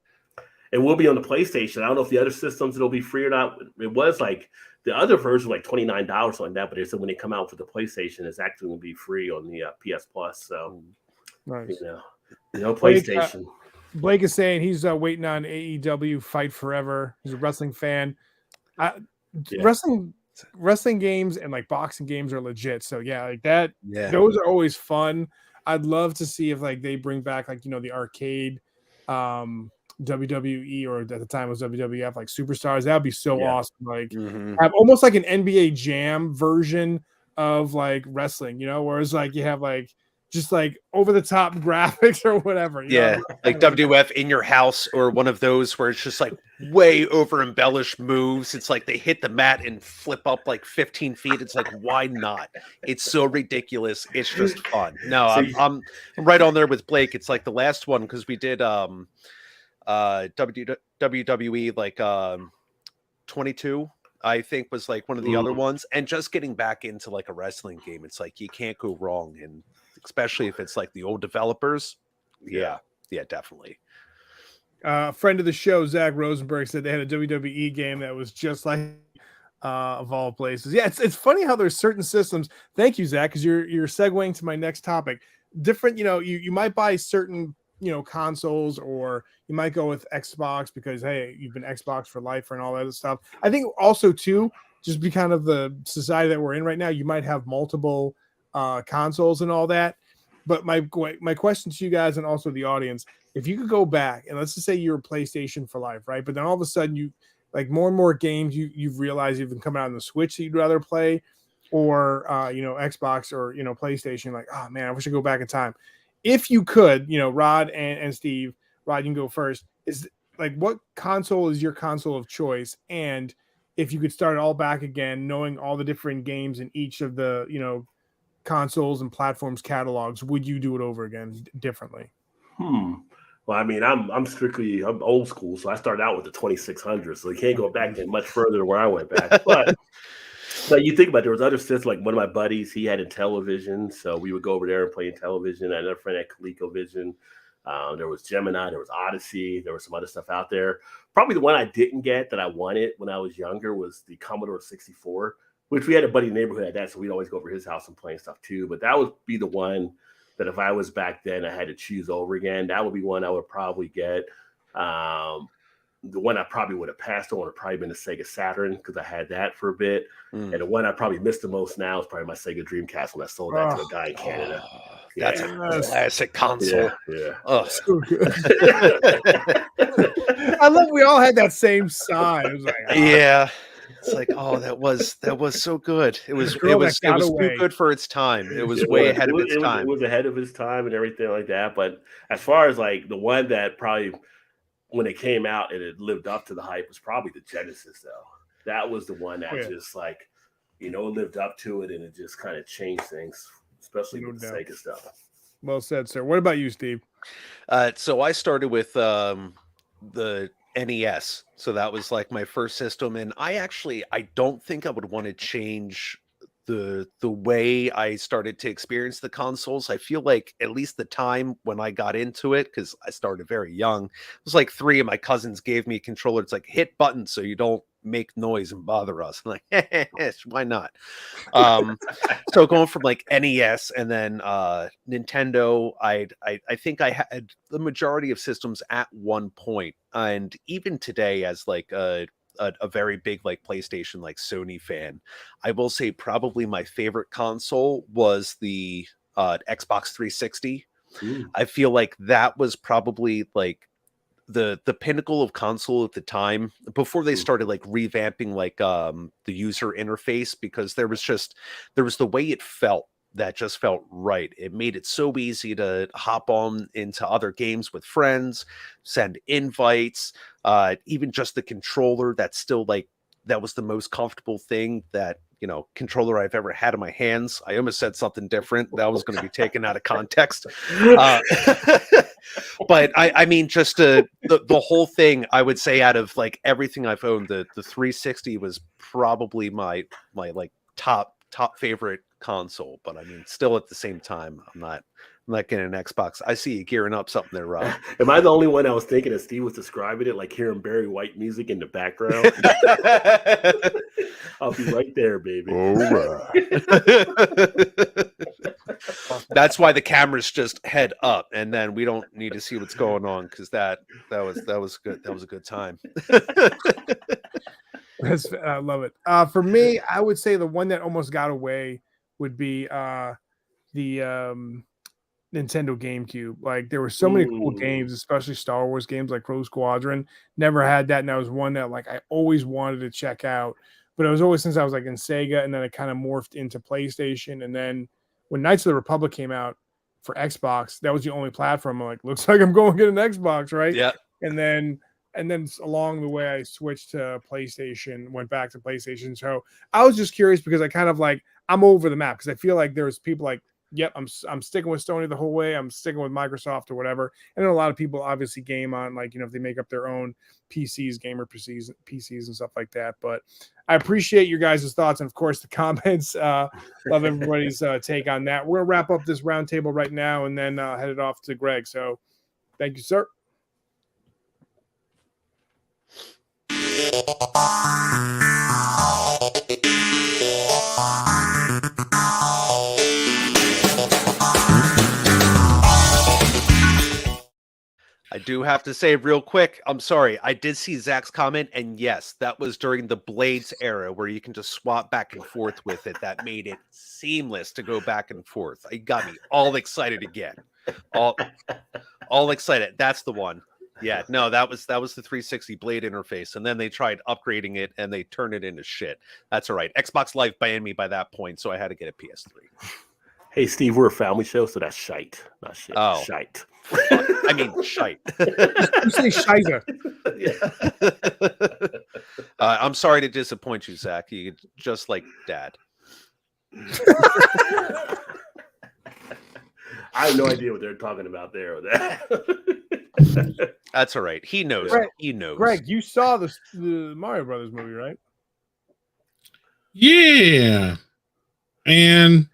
Speaker 3: It will be on the PlayStation. I don't know if the other systems it'll be free or not. It was like the other version was like $29 like that, but they said when they come out for the PlayStation, it's actually going to be free on the PS Plus. So,
Speaker 4: nice.
Speaker 3: No PlayStation.
Speaker 4: Blake is saying he's waiting on AEW Fight Forever. He's a wrestling fan. Wrestling games and like boxing games are legit. So yeah, like that. Yeah, those are always fun. I'd love to see if like they bring back like the arcade WWE, or at the time it was WWF, like Superstars. That would be so awesome. Like have almost like an NBA Jam version of like wrestling, whereas like you have like just like over the top graphics or whatever.
Speaker 2: Yeah, like WWF in your house, or one of those where it's just like way over embellished moves. It's like they hit the mat and flip up like 15 feet. It's like, why not? It's so ridiculous. It's just fun. No, I'm right on there with Blake. It's like the last one, because we did WWE like 22, I think, was like one of the other ones, and just getting back into like a wrestling game, it's like you can't go wrong. And especially if it's like the old developers. Yeah, definitely.
Speaker 4: A friend of the show, Zach Rosenberg, said they had a WWE game that was just like of all places. Yeah, it's funny how there's certain systems. Thank you, Zach, because you're segueing to my next topic. Different, you might buy certain consoles, or you might go with Xbox because hey, you've been Xbox for life and all that other stuff. I think also too, just be kind of the society that we're in right now, you might have multiple consoles and all that. But my question to you guys and also the audience, if you could go back and let's just say you're a PlayStation for life, right? But then all of a sudden you like more and more games you've realized you've been coming out on the Switch that you'd rather play, or Xbox or PlayStation. Like, oh man, I wish I could go back in time. If you could, Rod and Steve, Rod, you can go first. Is like, what console is your console of choice? And if you could start it all back again, knowing all the different games in each of the consoles and platforms catalogs, would you do it over again differently?
Speaker 3: Well, I mean, I'm old school, so I started out with the 2600, so you can't go back much further than where I went back. But you think about it, there was other systems, like one of my buddies, he had Intellivision, so we would go over there and play Intellivision. I had another friend had ColecoVision. There was Gemini, there was Odyssey, there was some other stuff out there. Probably the one I didn't get that I wanted when I was younger was the Commodore 64, which we had a buddy in the neighborhood at that, so we'd always go over his house and play stuff too. But that would be the one that if I was back then, I had to choose over again. That would be one I would probably get. The one I probably would have passed on would have probably been the Sega Saturn, because I had that for a bit. And the one I probably missed the most now is probably my Sega Dreamcast when I sold that to a guy in Canada.
Speaker 2: That's a classic console.
Speaker 3: Yeah.
Speaker 4: Oh, so good. I love we all had that same sigh. It was like,
Speaker 2: yeah. It's like, oh, that was so good. It was too good for its time. It was way ahead of its time.
Speaker 3: It was ahead of its time and everything like that. But as far as like the one that probably when it came out and it lived up to the hype was probably the Genesis, though. That was the one that just like, lived up to it, and it just kind of changed things, especially with the Sega stuff.
Speaker 4: Well said, sir. What about you, Steve?
Speaker 2: So I started with the NES. So that was like my first system. And I don't think I would want to change the way I started to experience the consoles. I feel like at least the time when I got into it, because I started very young, it was like 3 of my cousins gave me a controller. It's like, hit buttons so you don't make noise and bother us. I'm like, why not? So going from like NES and then Nintendo, I think I had the majority of systems at one point. And even today, as like a very big like PlayStation, like Sony fan, I will say probably my favorite console was the Xbox 360. I feel like that was probably like the pinnacle of console at the time, before they started like revamping like the user interface, because there was the way it felt that just felt right. It made it so easy to hop on into other games with friends, send invites, even just the controller. That's still like, that was the most comfortable thing that, controller I've ever had in my hands. I almost said something different. That was going to be taken out of context. But I mean, just the whole thing, I would say out of like everything I've owned, the 360 was probably my like top favorite console. But I mean, still at the same time, I'm not getting an Xbox. I see you gearing up something there, Rob.
Speaker 3: Am I the only one that was thinking as Steve was describing it, like hearing Barry White music in the background? I'll be right there, baby.
Speaker 1: All right.
Speaker 2: That's why the camera's just head up, and then we don't need to see what's going on, because that was good. That was a good time.
Speaker 4: I love it. For me, I would say the one that almost got away would be the Nintendo GameCube. Like, there were so many cool games, especially Star Wars games like Rogue Squadron. Never had that, and that was one that like I always wanted to check out. But it was always since I was like in Sega, and then it kind of morphed into PlayStation. And then when Knights of the Republic came out for Xbox, that was the only platform. I'm like, looks like I'm going to get an Xbox, right?
Speaker 2: Yeah.
Speaker 4: And then along the way, I switched to PlayStation, went back to PlayStation. So I was just curious because I kind of like, I'm over the map, because I feel like there's people like yep, I'm sticking with Sony the whole way. I'm sticking with Microsoft or whatever. And then a lot of people obviously game on, like, if they make up their own PCs, gamer PCs and stuff like that. But I appreciate your guys' thoughts and, of course, the comments. Love everybody's take on that. We're going to wrap up this roundtable right now and then head it off to Greg. So thank you, sir.
Speaker 2: I do have to say real quick, I'm sorry. I did see Zach's comment, and yes, that was during the Blades era where you can just swap back and forth with it. That made it seamless to go back and forth. It got me all excited again. All excited. That's the one. Yeah, no, that was the 360 Blade interface, and then they tried upgrading it, and they turned it into shit. That's all right. Xbox Live banned me by that point, so I had to get a PS3.
Speaker 3: Hey, Steve, we're a family show, so that's shite, not shit.
Speaker 2: Oh.
Speaker 3: Shite.
Speaker 2: I mean, shite.
Speaker 4: You say shizer.
Speaker 2: I'm sorry to disappoint you, Zach. You just like Dad.
Speaker 3: I have no idea what they're talking about there. Or that.
Speaker 2: That's all right. He knows.
Speaker 4: Greg,
Speaker 2: he knows.
Speaker 4: Greg, you saw the Mario Brothers movie, right?
Speaker 1: Yeah. And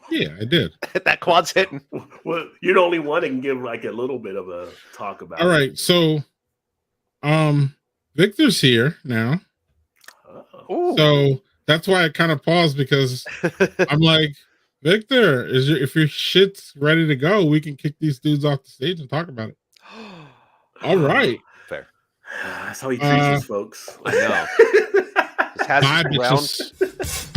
Speaker 1: yeah, I did.
Speaker 2: That quad's hitting.
Speaker 3: Well, you're the only one that can give like a little bit of a talk about
Speaker 1: All right, so Victor's here now.
Speaker 2: Ooh.
Speaker 1: So that's why I kind of paused, because I'm like, Victor, if your shit's ready to go, we can kick these dudes off the stage and talk about it. All right.
Speaker 2: Fair.
Speaker 3: That's how he treats us, folks.
Speaker 2: I know. This has
Speaker 1: Bye,
Speaker 2: to round.
Speaker 1: bitches.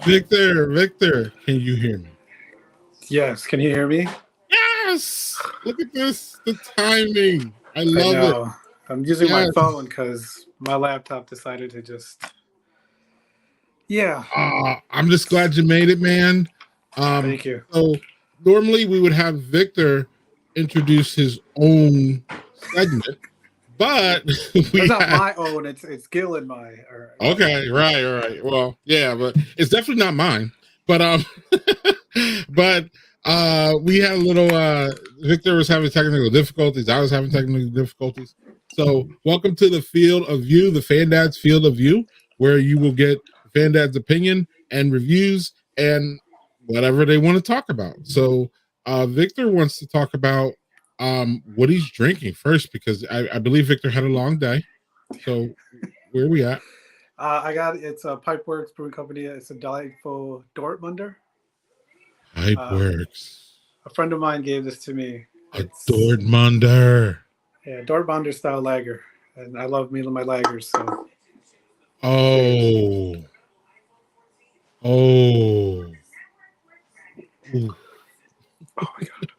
Speaker 1: Victor, can you hear me?
Speaker 6: Yes, can you hear me?
Speaker 1: Yes! Look at this, the timing. I love it.
Speaker 6: I'm using my
Speaker 1: Yes.
Speaker 6: phone because my laptop decided to just. Yeah.
Speaker 1: I'm just glad you made it, man.
Speaker 6: Thank you.
Speaker 1: So normally we would have Victor introduce his own segment, but
Speaker 6: It's not my own. It's Gil and my.
Speaker 1: Okay, right. Well, yeah, but it's definitely not mine. But but we had a little. Victor was having technical difficulties. I was having technical difficulties. So welcome to the Field of View, the Fandads Field of View, where you will get Fandads' opinion and reviews and whatever they want to talk about. So Victor wants to talk about what he's drinking first, because I believe Victor had a long day. So where are we at?
Speaker 6: It's a Pipeworks Brewing Company. It's a delightful Dortmunder.
Speaker 1: Pipeworks.
Speaker 6: A friend of mine gave this to me.
Speaker 1: A Dortmunder.
Speaker 6: Yeah, Dortmunder style lager, and I love me and my lagers. So.
Speaker 1: Oh. Ooh.
Speaker 6: Oh my god.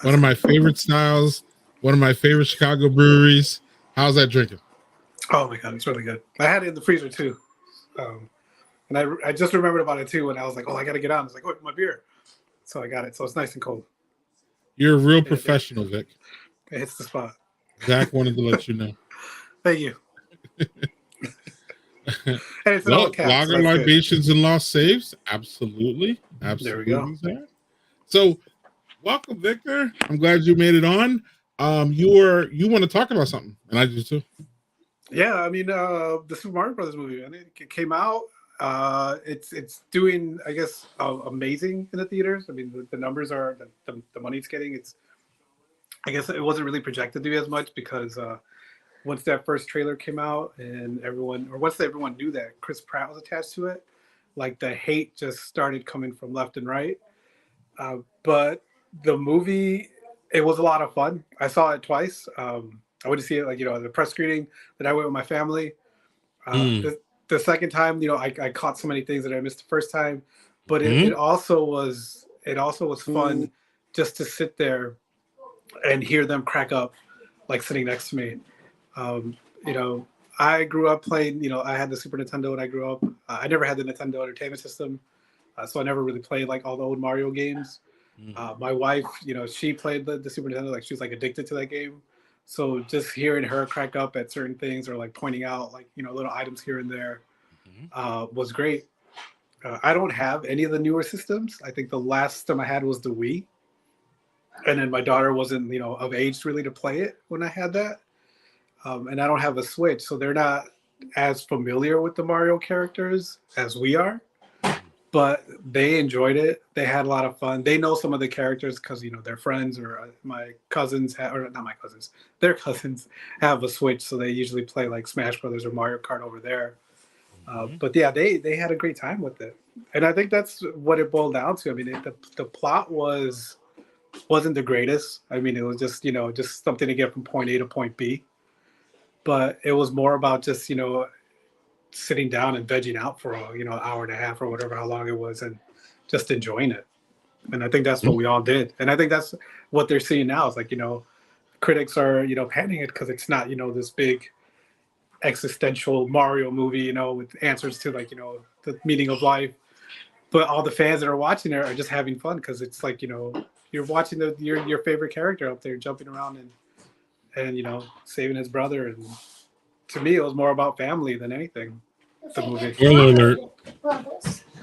Speaker 1: One of my favorite styles. One of my favorite Chicago breweries. How's that drinking?
Speaker 6: Oh my god, it's really good. I had it in the freezer too, and I just remembered about it too. And I was like, oh, I got to get out. I was like, oh, my beer. So I got it. So it's nice and cold.
Speaker 1: You're a real professional, Vic.
Speaker 6: It hits the spot.
Speaker 1: Zach wanted to let you know.
Speaker 6: Thank you. And it's an
Speaker 1: Well,
Speaker 6: old cap.
Speaker 1: Lager,
Speaker 6: So
Speaker 1: Libations, and Lost Saves. Absolutely.
Speaker 6: There we go.
Speaker 1: Zach. So welcome, Victor. I'm glad you made it on. You want to talk about something, and I do too.
Speaker 6: Yeah, I mean, the Super Mario Brothers movie. I think it came out. It's doing, I guess, amazing in the theaters. I mean, the numbers are the money it's getting. I guess it wasn't really projected to be as much because once that first trailer came out and once everyone knew that Chris Pratt was attached to it, like the hate just started coming from left and right. But the movie, it was a lot of fun. I saw it twice. I went to see it, like, the press screening that I went with my family. The second time, I caught so many things that I missed the first time, but it also was fun just to sit there and hear them crack up, like sitting next to me. I grew up playing, I had the Super Nintendo when I grew up. I never had the Nintendo Entertainment System, so I never really played like all the old Mario games. My wife, she played the Super Nintendo. Like she was like addicted to that game. So just hearing her crack up at certain things or like pointing out like little items here and there was great. I don't have any of the newer systems. I think the last system I had was the Wii, and then my daughter wasn't of age really to play it when I had that. And I don't have a Switch, so they're not as familiar with the Mario characters as we are. But they enjoyed it. They had a lot of fun. They know some of the characters because their friends or my cousins or not my cousins, their cousins have a Switch, so they usually play like Smash Brothers or Mario Kart over there. But yeah, they had a great time with it, and I think that's what it boiled down to. I mean, the plot wasn't the greatest. I mean, it was just just something to get from point A to point B, but it was more about just sitting down and vegging out for an hour and a half or whatever, how long it was, and just enjoying it. And I think that's what we all did. And I think that's what they're seeing now. It's like critics are panning it because it's not this big existential Mario movie with answers to like the meaning of life. But all the fans that are watching it are just having fun because it's like you're watching your favorite character up there jumping around and saving his brother. And to me, it was more about family than anything. The movie.
Speaker 1: Spoiler alert.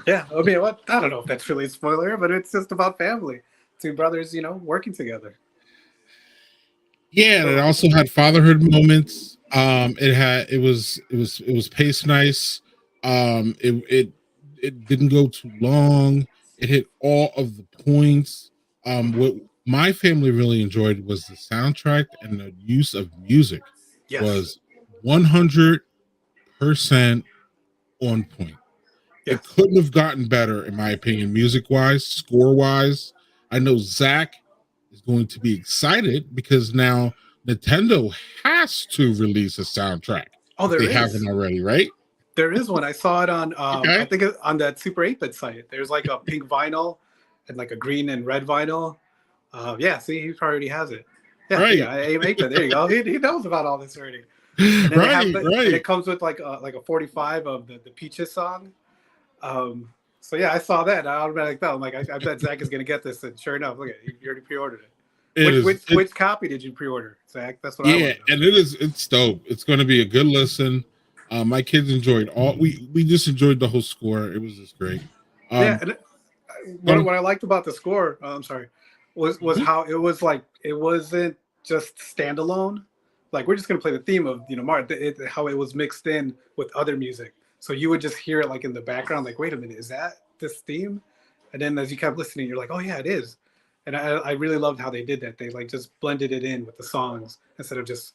Speaker 6: Yeah, I mean, I don't know if that's really a spoiler, but it's just about family. Two brothers, working together.
Speaker 1: Yeah, and it also had fatherhood moments. It was paced nice. It didn't go too long. It hit all of the points. What my family really enjoyed was the soundtrack and the use of music.
Speaker 6: Yes.
Speaker 1: Was 100% on point.
Speaker 6: Yes.
Speaker 1: It couldn't have gotten better, in my opinion, music-wise, score-wise. I know Zach is going to be excited because now Nintendo has to release a soundtrack.
Speaker 6: Oh,
Speaker 1: they haven't already, right?
Speaker 6: There is one. I saw it on,
Speaker 1: Okay.
Speaker 6: I think on that Super 8-bit site. There's like a pink vinyl and like a green and red vinyl. Yeah, see, he already has it. Yeah,
Speaker 1: Right.
Speaker 6: Yeah, 8-bit. There you go. He knows about all this already. And then
Speaker 1: Right.
Speaker 6: And it comes with like a 45 of the Peaches song. So yeah, I saw that. I automatically thought, I'm like, I bet Zach is gonna get this. And sure enough, look at it. You already pre-ordered it. Which copy did you pre-order, Zach? That's what I want to know.
Speaker 1: And it's dope. It's going to be a good listen. My kids enjoyed all. We just enjoyed the whole score. It was just great.
Speaker 6: Yeah, and what I liked about the score, I'm sorry, was how it was like it wasn't just standalone. Like we're just gonna play the theme of Mario. How it was mixed in with other music, so you would just hear it like in the background. Like, wait a minute, is that this theme? And then as you kept listening, you're like, oh yeah, it is. And I really loved how they did that. They like just blended it in with the songs instead of just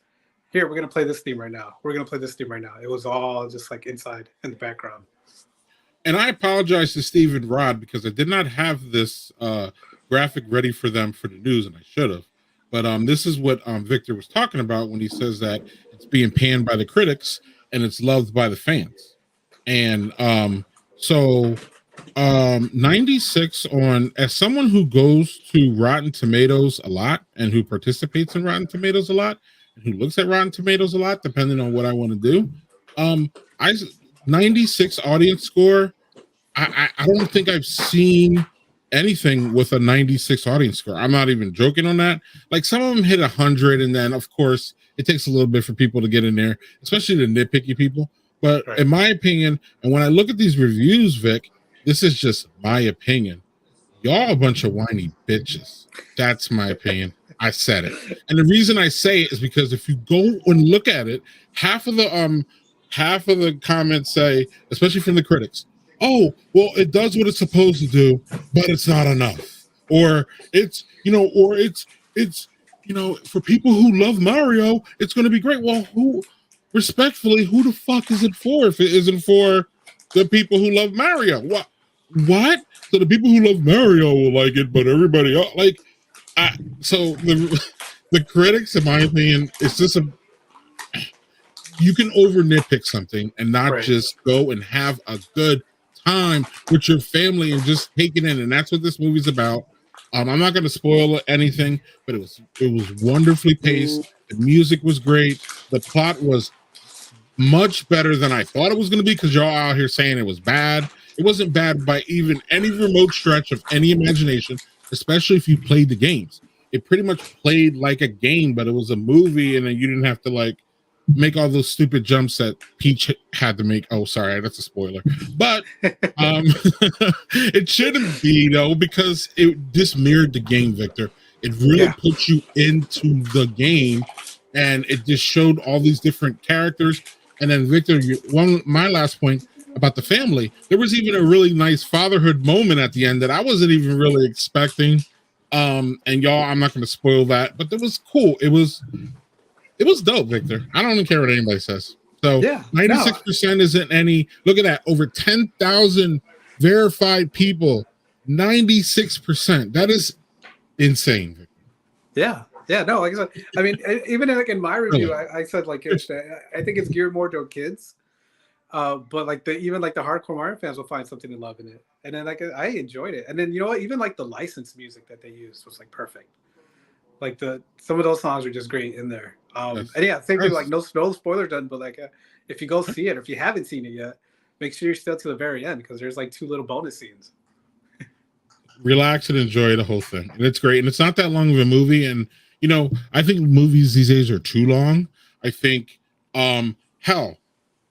Speaker 6: here, we're gonna play this theme right now. We're gonna play this theme right now. It was all just like inside in the background.
Speaker 1: And I apologize to Steve and Rod because I did not have this graphic ready for them for the news, and I should have. But this is what Victor was talking about when he says that it's being panned by the critics and it's loved by the fans. And so 96 on, as someone who goes to Rotten Tomatoes a lot and who participates in Rotten Tomatoes a lot and who looks at Rotten Tomatoes a lot, depending on what I want to do, 96 audience score. I don't think I've seen anything with a 96 audience score. I'm not even joking on that. Like some of them hit 100, and then of course it takes a little bit for people to get in there, especially the nitpicky people. But in my opinion, and when I look at these reviews, Vic, this is just my opinion. Y'all a bunch of whiny bitches. That's my opinion. I said it. And the reason I say it is because if you go and look at it, half of the comments say, especially from the critics, oh, well, it does what it's supposed to do, but it's not enough. Or it's for people who love Mario, it's going to be great. Well, who the fuck is it for if it isn't for the people who love Mario? What? So the people who love Mario will like it, but everybody else, so the critics, in my opinion, it's just you can over nitpick something and not just go and have a good time with your family and just take it in. And that's what this movie's about. I'm not going to spoil anything, but it was wonderfully paced. The music was great. The plot was much better than I thought it was going to be because y'all out here saying it was bad. It wasn't bad by even any remote stretch of any imagination. especially if you played the games. It pretty much played like a game, but it was a movie, and then you didn't have to like make all those stupid jumps that Peach had to make. Oh, sorry, that's a spoiler. But it shouldn't be though, because this mirrored the game, Victor. It really put you into the game, and it just showed all these different characters. And then Victor, my last point about the family, there was even a really nice fatherhood moment at the end that I wasn't even really expecting. And y'all, I'm not going to spoil that, but it was cool. It was dope, Victor. I don't even care what anybody says. So 96% isn't any. Look at that, over 10,000 verified people. 96%. That is insane, Victor.
Speaker 6: No, like I said, I mean, even like in my review, I said like I think it's geared more to kids, but like even the hardcore Mario fans will find something to love in it, and then like I enjoyed it, and then you know what, even like the licensed music that they used was like perfect, like some of those songs are just great in there, and same thing, like no spoiler done, but like if you go see it, or if you haven't seen it yet, make sure you're still to the very end, because there's like 2 little bonus scenes.
Speaker 1: Relax and enjoy the whole thing, and it's great, and it's not that long of a movie. And you know, I think movies these days are too long. I think hell,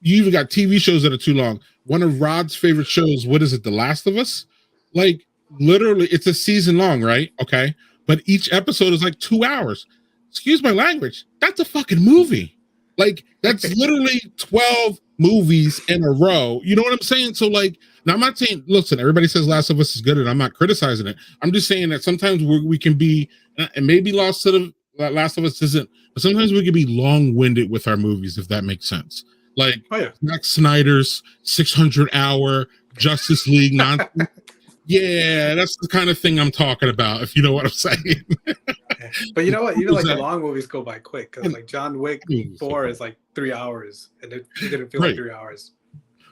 Speaker 1: you even got TV shows that are too long. One of Rod's favorite shows, what is it, The Last of Us? Like literally it's a season long, right? Okay, but each episode is like 2 hours. Excuse my language, that's a fucking movie. Like that's literally 12 movies in a row. You know what I'm saying? So like, now I'm not saying, listen, everybody says Last of Us is good, and I'm not criticizing it. I'm just saying that sometimes we can be, and maybe Last of Us isn't, but sometimes we can be long-winded with our movies, if that makes sense. Like Zack Snyder's 600-hour Justice League nonsense. Yeah, that's the kind of thing I'm talking about, if you know what I'm saying.
Speaker 6: But you know what? Even like the long movies go by quick, because like John Wick 4 is like 3 hours, and it didn't feel like 3 hours.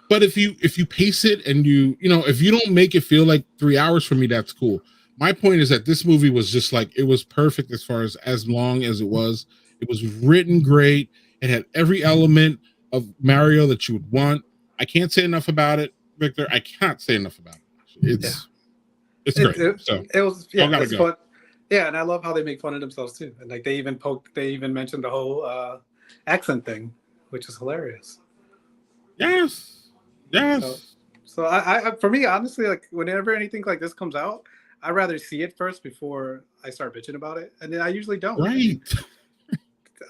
Speaker 1: But if you pace it, and you know, if you don't make it feel like 3 hours, for me, that's cool. My point is that this movie was just like, it was perfect as far as long as it was. It was written great. It had every element of Mario that you would want. I can't say enough about it, Victor. I can't say enough about it. It's great.
Speaker 6: It was fun. Yeah, and I love how they make fun of themselves too. And like they even mentioned the whole accent thing, which is hilarious.
Speaker 1: Yes.
Speaker 6: So I for me, honestly, like whenever anything like this comes out, I'd rather see it first before I start bitching about it, and then I usually don't.
Speaker 1: Right.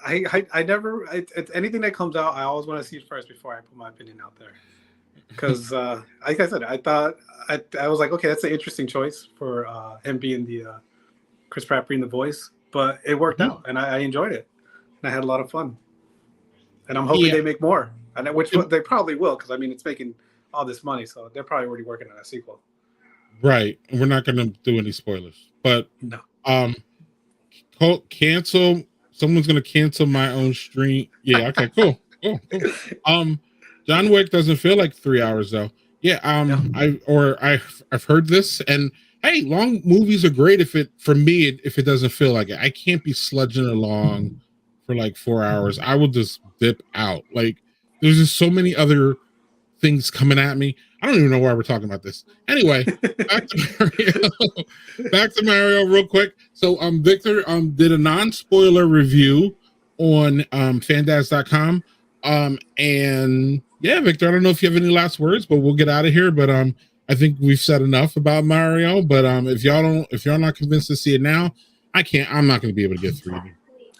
Speaker 6: I never. It's anything that comes out, I always want to see it first before I put my opinion out there. Because, like I said, I thought I was like, okay, that's an interesting choice for him being the Chris Pratt being the voice, but it worked out, and I enjoyed it, and I had a lot of fun, and I'm hoping they make more, and which they probably will, because I mean it's making all this money, so they're probably already working on a sequel.
Speaker 1: Right, and we're not going to do any spoilers, but
Speaker 6: no.
Speaker 1: Cancel. Someone's going to cancel my own stream. Yeah. Okay. Cool. John Wick doesn't feel like 3 hours though. Yeah. I've heard this, and hey, long movies are great if it doesn't feel like it. I can't be sludging along for like 4 hours. I will just dip out. Like there's just so many other things coming at me. I don't even know why we're talking about this. Anyway, back to Mario real quick. So Victor did a non-spoiler review on Fandads.com. And yeah, Victor, I don't know if you have any last words, but we'll get out of here. But I think we've said enough about Mario. But if y'all not convinced to see it now, I'm not going to be able to get through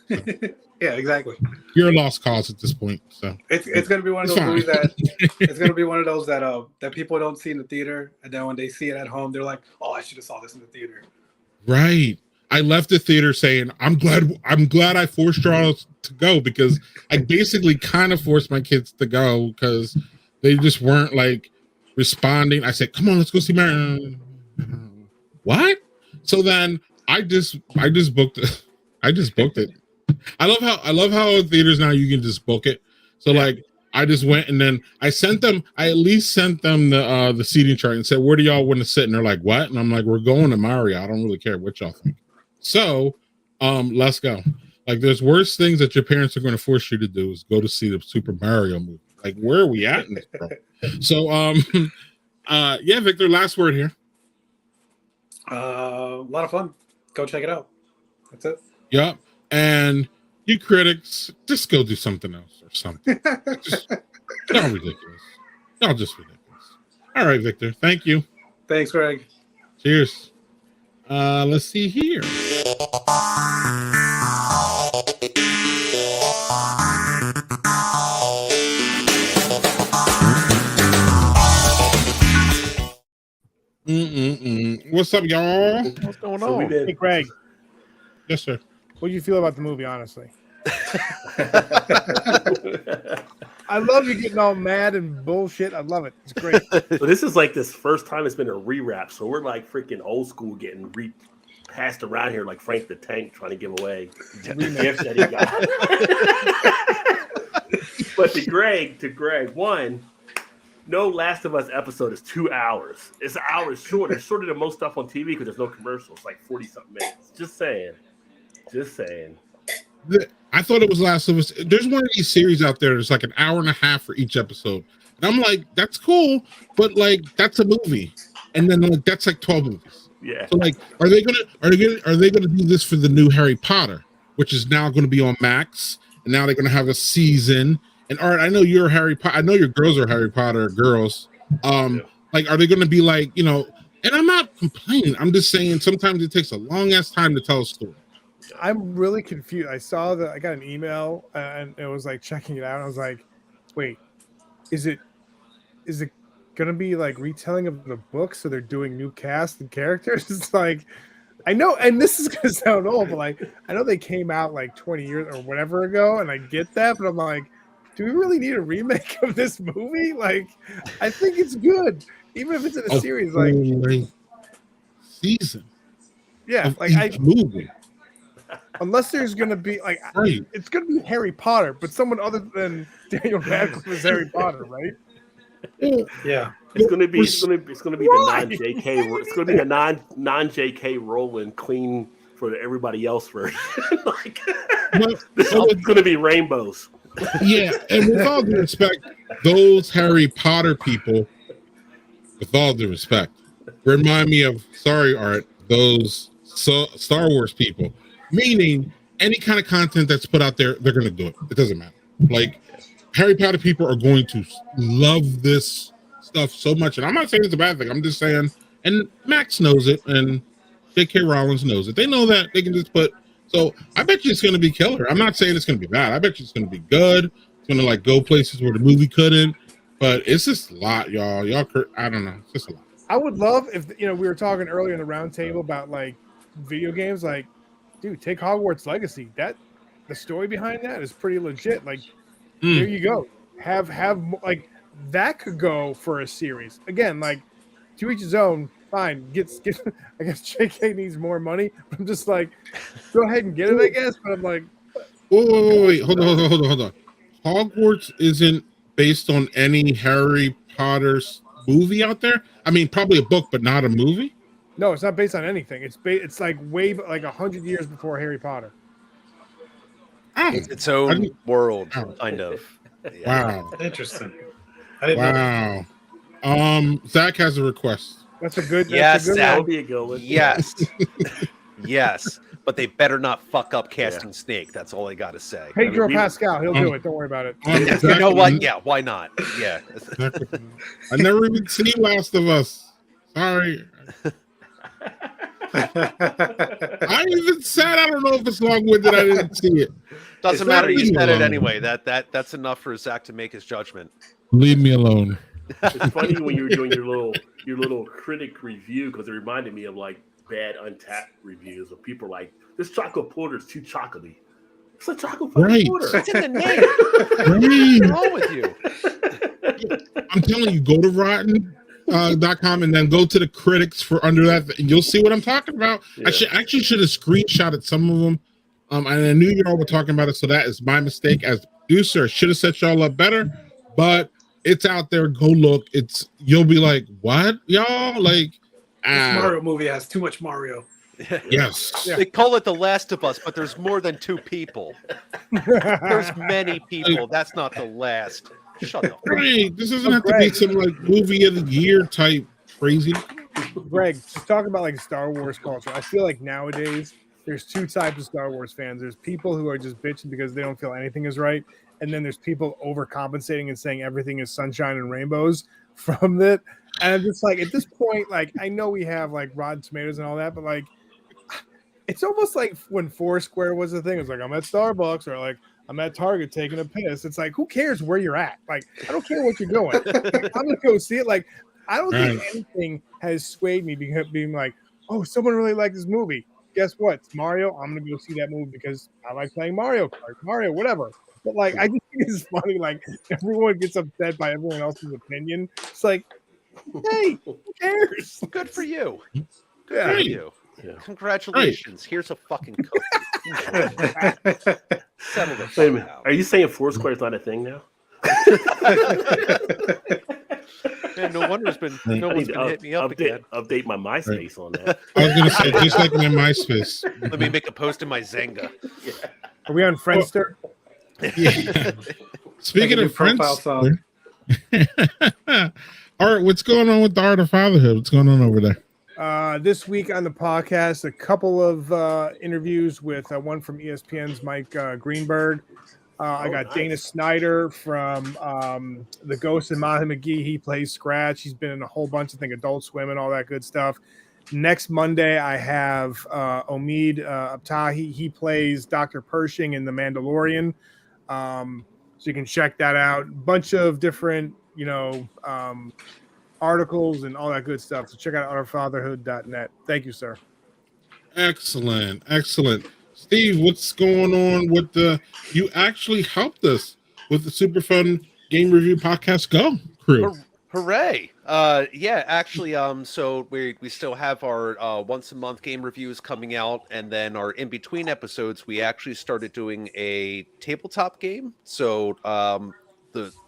Speaker 1: it. So.
Speaker 6: Yeah, exactly.
Speaker 1: You're a lost cause at this point. So
Speaker 6: it's going to be one of those movies that it's going to be one of those that people don't see in the theater, and then when they see it at home, they're like, "Oh, I should have saw this in the theater."
Speaker 1: Right. I left the theater saying, "I'm glad I forced y'all to go," because I basically kind of forced my kids to go because they just weren't like responding. I said, "Come on, let's go see Mario." What? So then I just booked it. I just booked it. I love how theaters now you can just book it. So like I just went, and then I at least sent them the seating chart and said, "Where do y'all want to sit?" And they're like, "What?" And I'm like, "We're going to Mario. I don't really care what y'all think." So let's go. Like there's worse things that your parents are going to force you to do is go to see the Super Mario movie. Like where are we at in this, bro? So yeah, Victor, last word here.
Speaker 6: A lot of fun. Go check it out. That's it.
Speaker 1: Yep. And you critics, just go do something else or something. Y'all ridiculous. Y'all just ridiculous. All right, Victor. Thank you.
Speaker 6: Thanks, Greg.
Speaker 1: Cheers. Let's see here. What's up, y'all?
Speaker 4: What's going on? Hey, Greg.
Speaker 1: Yes, sir.
Speaker 4: What do you feel about the movie, honestly? I love you getting all mad and bullshit. I love it. It's great.
Speaker 3: So this is like this first time it's been a rewrap. So we're like freaking old school getting passed around here like Frank the Tank trying to give away gifts that he got. But to Greg, one, no Last of Us episode is 2 hours. It's an hour short. It's shorter than most stuff on TV because there's no commercials. Like 40-something minutes. Just saying.
Speaker 1: I thought it was Last of Us. There's one of these series out there that's like an hour and a half for each episode. And I'm like, that's cool, but like that's a movie. And then like that's like 12 movies.
Speaker 3: Yeah.
Speaker 1: So like are they gonna do this for the new Harry Potter, which is now gonna be on Max, and now they're gonna have a season. And Art, I know you're Harry Potter, I know your girls are Harry Potter girls. Like are they gonna be like, you know, and I'm not complaining, I'm just saying sometimes it takes a long ass time to tell a story.
Speaker 4: I'm really confused. I got an email and it was like checking it out. And I was like, wait, is it gonna be like retelling of the book? So they're doing new cast and characters? It's like, I know, and this is gonna sound old, but like I know they came out like 20 years or whatever ago, and I get that, but I'm like, do we really need a remake of this movie? Like, I think it's good, even if it's in a series. Like
Speaker 1: season.
Speaker 4: Yeah, like
Speaker 1: movie.
Speaker 4: Unless there's gonna be like, it's gonna be Harry Potter, but someone other than Daniel Radcliffe is Harry Potter, right?
Speaker 6: Yeah,
Speaker 3: it's gonna be the non-JK. It's gonna be a non-JK Rowling clean for everybody else version. Like, it's gonna be rainbows.
Speaker 1: Yeah, and with all due respect, those Harry Potter people, with all due respect, remind me of Art, those Star Wars people. Meaning, any kind of content that's put out there, they're going to do it. It doesn't matter. Like, Harry Potter people are going to love this stuff so much. And I'm not saying it's a bad thing. I'm just saying, and Max knows it, and J.K. Rowling knows it. They know that. They can just put, so I bet you it's going to be killer. I'm not saying it's going to be bad. I bet you it's going to be good. It's going to, like, go places where the movie couldn't. But it's just a lot, y'all. I don't know. It's just a lot.
Speaker 4: I would love if, we were talking earlier in the round table about, like, video games, like, dude, take Hogwarts Legacy. The story behind that is pretty legit. Like, there you go. Have like that could go for a series. Again, like to each his own. Fine. Get. I guess JK needs more money. But I'm just like, go ahead and get it. I guess. But I'm like,
Speaker 1: wait. Hold on. Hogwarts isn't based on any Harry Potter's movie out there. I mean, probably a book, but not a movie.
Speaker 4: No, it's not based on anything. It's like way like 100 years before Harry Potter.
Speaker 2: It's its own world, kind of.
Speaker 1: Yeah.
Speaker 6: Wow, interesting.
Speaker 1: Wow. Zach has a request.
Speaker 4: That's a good.
Speaker 2: Yes,
Speaker 3: that would be a good one.
Speaker 2: Yes, yes, but they better not fuck up casting Snake. That's all I got to say.
Speaker 4: Pedro Pascal, he'll do it. Don't worry about it.
Speaker 2: You know what? Yeah, why not? Yeah.
Speaker 1: I never even seen Last of Us. Sorry. I even said I don't know if it's long-winded. I didn't see it.
Speaker 2: Doesn't matter. You said it anyway. That's enough for Zach to make his judgment.
Speaker 1: Leave me alone.
Speaker 3: It's funny when you were doing your little critic review because it reminded me of like bad Untapped reviews of people like this chocolate porter is too chocolatey. It's a chocolate porter.
Speaker 2: It's in the name. What's wrong with you?
Speaker 1: I'm telling you, go to Rotten.com and then go to the critics for under that, and you'll see what I'm talking about. Yeah. I actually should have screenshotted some of them. And I knew y'all were talking about it, so that is my mistake as producer. I should have set y'all up better, but it's out there. Go look. You'll be like, what, y'all? Like,
Speaker 6: this Mario movie has too much Mario.
Speaker 1: Yes.
Speaker 2: They call it The Last of Us, but there's more than 2 people. There's many people. That's not the last. Shut up.
Speaker 1: Right. This doesn't have to be some like movie of the year type crazy.
Speaker 4: Greg, just talk about like Star Wars culture. I feel like nowadays there's two types of Star Wars fans. There's people who are just bitching because they don't feel anything is right, and then there's people overcompensating and saying everything is sunshine and rainbows from it. And I'm just like, at this point, like I know we have like Rotten Tomatoes and all that, but like it's almost like when Foursquare was a thing. It's like I'm at Starbucks or like I'm at Target taking a piss. It's like, who cares where you're at? Like, I don't care what you're doing. Like, I'm gonna go see it. Like, I don't think anything has swayed me being like, oh, someone really liked this movie. Guess what? It's Mario. I'm gonna go see that movie because I like playing Mario Kart, Mario, whatever. But like, I just think it's funny. Like, everyone gets upset by everyone else's opinion. It's like, hey, who cares?
Speaker 2: Good for you. Good
Speaker 4: Yeah.
Speaker 2: for you. Yeah. Congratulations. Here's a fucking cookie. Settle the fuck out.
Speaker 3: Are you saying Foursquare is not a thing now?
Speaker 2: Man, no one's been hitting me up again.
Speaker 3: Update my MySpace on that.
Speaker 1: I was gonna say just like my MySpace.
Speaker 2: Let me make a post in my Zynga.
Speaker 4: Are we on Friendster?
Speaker 1: Yeah. Speaking of
Speaker 6: profile
Speaker 1: Friendster, Art, what's going on with the Art of Fatherhood? What's going on over there?
Speaker 4: This week on the podcast, a couple of interviews with one from ESPN's Mike Greenberg. I got
Speaker 3: nice.
Speaker 4: Dana Snyder from The Ghost and Mahi McGee. He plays Scratch. He's been in a whole bunch of things, Adult Swim and all that good stuff. Next Monday, I have Omid Abtahi. He plays Dr. Pershing in The Mandalorian. So you can check that out. Bunch of different, articles and all that good stuff. So check out ourfatherhood.net. Thank you, sir.
Speaker 1: Excellent. Steve, what's going on with you actually helped us with the Super Fun Game Review Podcast Go crew.
Speaker 2: Hooray. Yeah, actually, so we still have our once a month game reviews coming out, and then our in between episodes, we actually started doing a tabletop game. So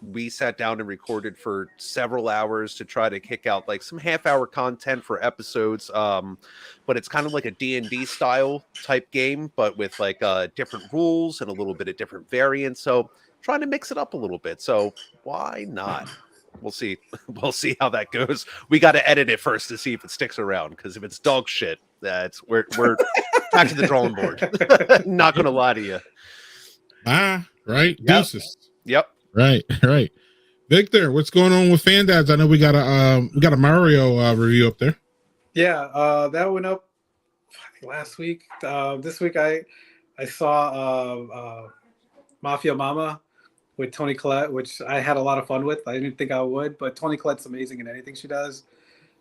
Speaker 2: we sat down and recorded for several hours to try to kick out like some half-hour content for episodes. But it's kind of like a D&D style type game, but with like different rules and a little bit of different variants. So trying to mix it up a little bit. So why not? We'll see. We'll see how that goes. We got to edit it first to see if it sticks around. Because if it's dog shit, we're back to the drawing board. Not gonna lie to you.
Speaker 1: Right.
Speaker 2: Yep.
Speaker 1: Deuces.
Speaker 2: Yep.
Speaker 1: Right. Victor, what's going on with Fandads? I know we got a Mario review up there.
Speaker 6: Yeah, that went up last week. This week I saw Mafia Mama with Toni Collette, which I had a lot of fun with. I didn't think I would, but Toni Collette's amazing in anything she does.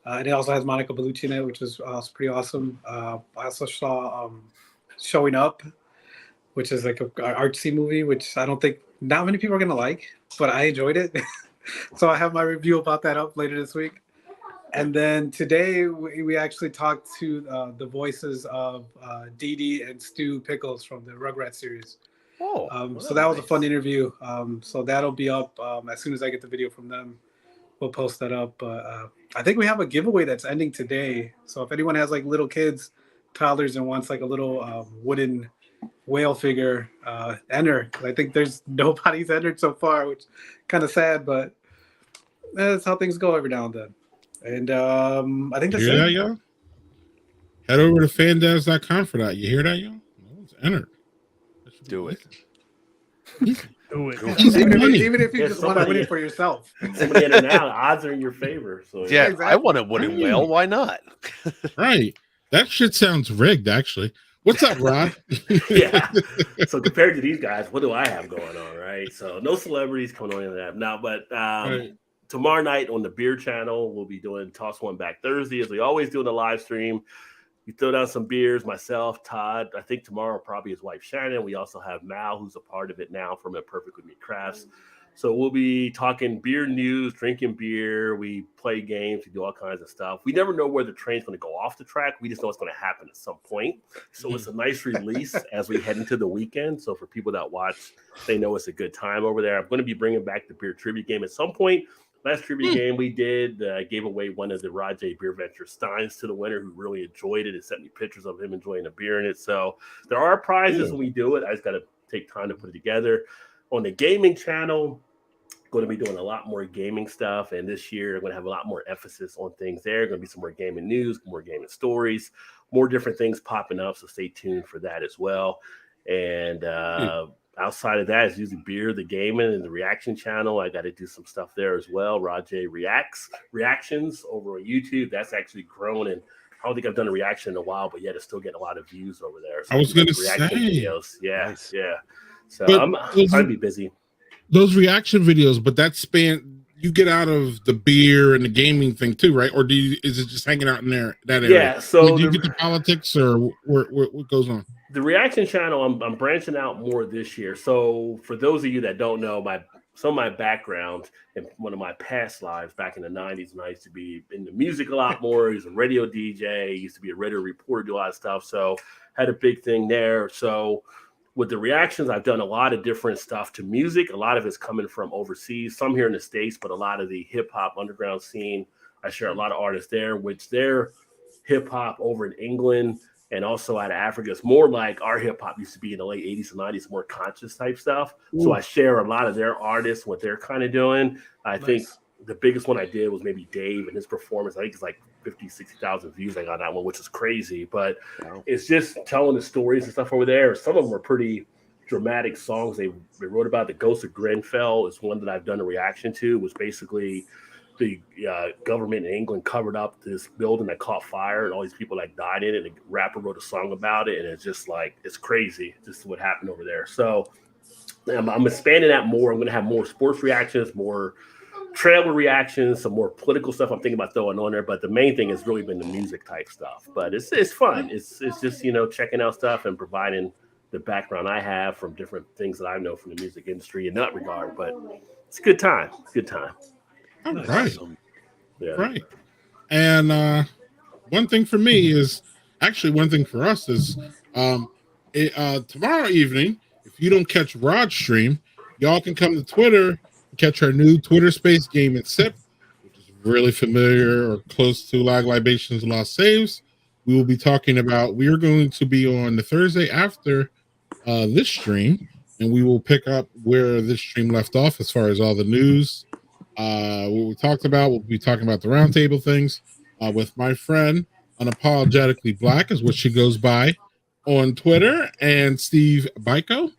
Speaker 6: And it also has Monica Bellucci in it, which was pretty awesome. I also saw Showing Up, which is like an artsy movie, which I don't think not many people are going to like, but I enjoyed it. So I have my review about that up later this week. And then today we actually talked to the voices of Dee Dee and Stu Pickles from the Rugrats series. So that was a fun interview. So that'll be up as soon as I get the video from them. We'll post that up. I think we have a giveaway that's ending today. So if anyone has like little kids, toddlers, and wants like a little wooden whale figure, enter. I think there's nobody's entered so far, which is kind of sad, but that's how things go every now and then. And I think that's
Speaker 1: you hear
Speaker 6: it.
Speaker 1: that, y'all? Head over to fandads.com for that. You hear that, y'all? No one's entered.
Speaker 2: Do it.
Speaker 4: Do it.
Speaker 6: Even if you just want to win it for yourself.
Speaker 3: Somebody enter now. Odds are in your favor. So
Speaker 2: Yeah,
Speaker 6: exactly.
Speaker 2: I want a wooden whale. Why not?
Speaker 1: Right. That shit sounds rigged, actually. What's up, Rod?
Speaker 3: Yeah. So compared to these guys, what do I have going on, right? So no celebrities coming on in that now, but
Speaker 1: Right.
Speaker 3: tomorrow night on the Beer Channel, we'll be doing Toss One Back Thursday, as we always do in the live stream. We throw down some beers, myself, Todd. I think tomorrow probably his wife Shannon. We also have Mal, who's a part of it now from Imperfect With Me Crafts. So we'll be talking beer news, drinking beer. We play games. We do all kinds of stuff. We never know where the train's going to go off the track. We just know it's going to happen at some point. So it's a nice release as we head into the weekend. So for people that watch, they know it's a good time over there. I'm going to be bringing back the beer trivia game at some point. Last trivia game we did, gave away one of the Rajay Beer Venture Steins to the winner who really enjoyed it and sent me pictures of him enjoying a beer in it. So there are prizes when we do it. I just got to take time to put it together. On the gaming channel, going to be doing a lot more gaming stuff. And this year, I'm going to have a lot more emphasis on things there. Going to be some more gaming news, more gaming stories, more different things popping up. So stay tuned for that as well. And outside of that, it's usually beer, the gaming, and the reaction channel. I got to do some stuff there as well. Rajay reactions over on YouTube. That's actually grown, and I don't think I've done a reaction in a while, but yet it's still getting a lot of views over there. So
Speaker 1: I was going to
Speaker 3: reaction
Speaker 1: say
Speaker 3: videos. Yeah,
Speaker 2: Nice.
Speaker 3: yeah. So
Speaker 1: But
Speaker 3: I'm trying to be busy.
Speaker 1: those reaction videos, but that span, you get out of the beer and the gaming thing too, right? Or is it just hanging out in there, that area?
Speaker 3: Yeah, so
Speaker 1: do you get to politics, or what goes on?
Speaker 3: The reaction channel, I'm branching out more this year. So for those of you that don't know, some of my background in one of my past lives back in the 90s, when I used to be into music a lot more, he was a radio DJ, used to be a radio reporter, do a lot of stuff. So had a big thing there. So with the reactions, I've done a lot of different stuff to music. A lot of it's coming from overseas, some here in the States, but a lot of the hip hop underground scene. I share a lot of artists there, which they're hip hop over in England and also out of Africa. It's more like our hip hop used to be in the late 80s and 90s, more conscious type stuff. Ooh. So I share a lot of their artists, what they're kind of doing. I think the biggest one I did was maybe Dave and his performance. I think it's like 50, 60,000 views I got that one, which is crazy. But it's just telling the stories and stuff over there. Some of them are pretty dramatic songs. They wrote about. The Ghost of Grenfell is one that I've done a reaction to. It was basically the government in England covered up this building that caught fire and all these people that died in it. And the rapper wrote a song about it. And it's just like, it's crazy just what happened over there. So I'm expanding that more. I'm going to have more sports reactions, more trailer reactions, some more political stuff I'm thinking about throwing on there. But the main thing has really been the music type stuff. But it's fun. It's just, checking out stuff and providing the background I have from different things that I know from the music industry in that regard. But it's a good time. Good time.
Speaker 1: All right.
Speaker 2: Awesome.
Speaker 1: Yeah. Right. And one thing for me is actually one thing for us is tomorrow evening, if you don't catch Rod's stream, y'all can come to Twitter and catch our new Twitter Space game at SIP, which is really familiar or close to Lag Libations and Lost Saves. We will be talking about, we are going to be on the Thursday after this stream, and we will pick up where this stream left off as far as all the news. What we talked about, we'll be talking about the roundtable things with my friend, Unapologetically Black is what she goes by on Twitter, and Steve Biko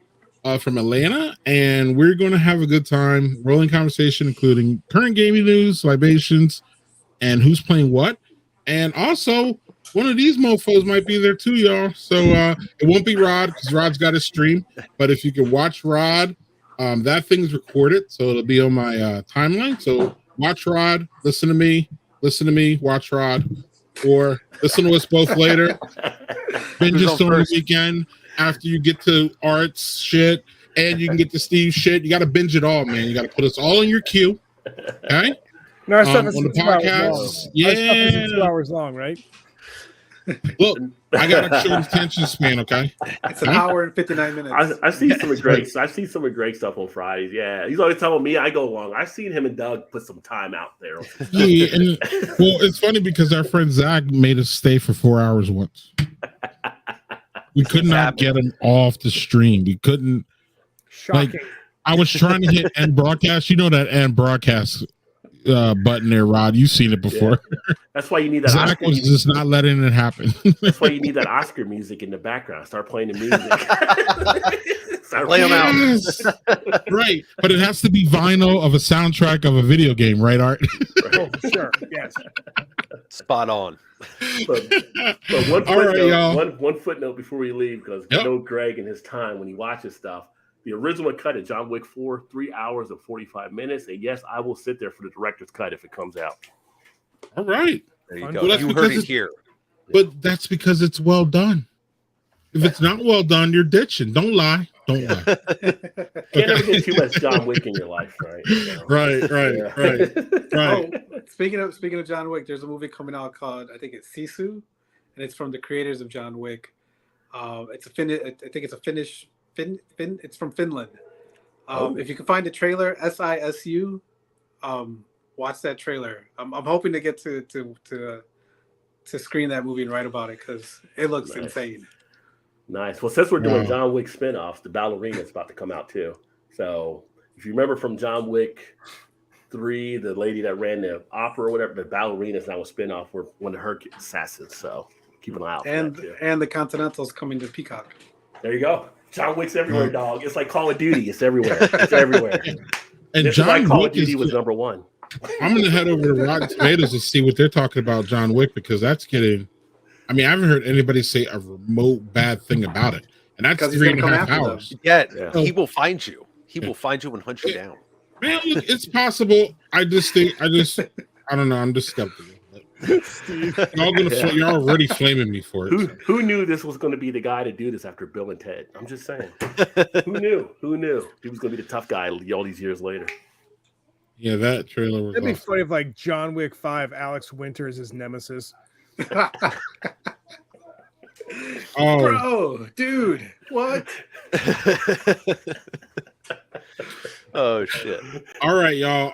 Speaker 1: from Atlanta. And we're going to have a good time, rolling conversation, including current gaming news, libations, and who's playing what. And also, one of these mofos might be there too, y'all. So it won't be Rod because Rod's got a stream. But if you can watch Rod, that thing's recorded, so it'll be on my timeline. So watch Rod, listen to me, watch Rod, or listen to us both later. Binge us on the weekend after you get to Art's shit, and you can get to Steve's shit. You got to binge it all, man. You got to put us all in your queue. Okay?
Speaker 4: No, our stuff is
Speaker 1: on the
Speaker 4: 2 hours
Speaker 1: podcast.
Speaker 4: long.
Speaker 1: Yeah.
Speaker 4: Our stuff is 2 hours long, right?
Speaker 1: Look, I got a short attention span, okay?
Speaker 6: It's an hour and 59 minutes.
Speaker 3: I see some of Greg's. I see some of Greg's stuff on Fridays. Yeah, he's always telling me I go long. I've seen him and Doug put some time out there.
Speaker 1: Yeah, and well, it's funny because our friend Zach made us stay for 4 hours once. We could not get him off the stream. We couldn't.
Speaker 4: Shocking.
Speaker 1: Like, I was trying to hit end broadcast. You know that end broadcast button there, Rod. You've seen it before.
Speaker 3: Yeah. That's why you need that.
Speaker 1: Zach
Speaker 3: Oscar
Speaker 1: was
Speaker 3: music.
Speaker 1: just not letting it happen.
Speaker 3: That's why you need that Oscar music in the background. Start playing the music.
Speaker 2: Play them out.
Speaker 1: Right, but it has to be vinyl of a soundtrack of a video game, right, Art?
Speaker 4: Oh, sure. Yes.
Speaker 2: Spot on.
Speaker 3: But one
Speaker 1: All right,
Speaker 3: footnote,
Speaker 1: y'all.
Speaker 3: one footnote before we leave, because I know Greg and his time when he watches stuff. The original cut is John Wick 4, 3 hours and 45 minutes. And yes, I will sit there for the director's cut if it comes out.
Speaker 1: All right.
Speaker 2: There you go.
Speaker 1: Well,
Speaker 2: You heard it here.
Speaker 1: But that's because it's well done. If it's not well done, you're ditching. Don't lie. Don't lie.
Speaker 3: Can't ever get too much John Wick in your life, right?
Speaker 1: Right.
Speaker 6: Oh, speaking of John Wick, there's a movie coming out called, I think it's Sisu, and it's from the creators of John Wick. It's from Finland. If you can find the trailer, SISU, watch that trailer. I'm hoping to get to screen that movie and write about it because it looks insane.
Speaker 3: Nice. Well, since we're doing John Wick spinoffs, the Ballerina is about to come out too. So if you remember from John Wick 3, the lady that ran the opera or whatever, the ballerinas now a spinoff were one of her assassins. So keep an eye out.
Speaker 6: And the Continentals coming to Peacock.
Speaker 3: There you go. John Wick's everywhere, dog. It's like Call of Duty. It's everywhere. It's everywhere.
Speaker 1: And
Speaker 3: this
Speaker 1: John
Speaker 3: is why Call
Speaker 1: Wick
Speaker 3: of Duty was number one.
Speaker 1: I'm going to head over to Rotten Tomatoes to see what they're talking about John Wick, because that's getting. I mean, I haven't heard anybody say a remote bad thing about it, and that's 3.5 hours.
Speaker 2: Yeah, he will find you. He will find you and hunt you down.
Speaker 1: Man, look, it's possible. I don't know. I'm just skeptical. You're already flaming me for it.
Speaker 3: Who knew this was going to be the guy to do this after Bill and Ted? I'm just saying. Who knew? Who knew he was going to be the tough guy all these years later?
Speaker 1: Yeah, that trailer was.
Speaker 4: It'd be funny if, like, John Wick 5, Alex Winter is his nemesis.
Speaker 1: Oh,
Speaker 6: bro, dude, what?
Speaker 2: Oh shit!
Speaker 1: All right, y'all.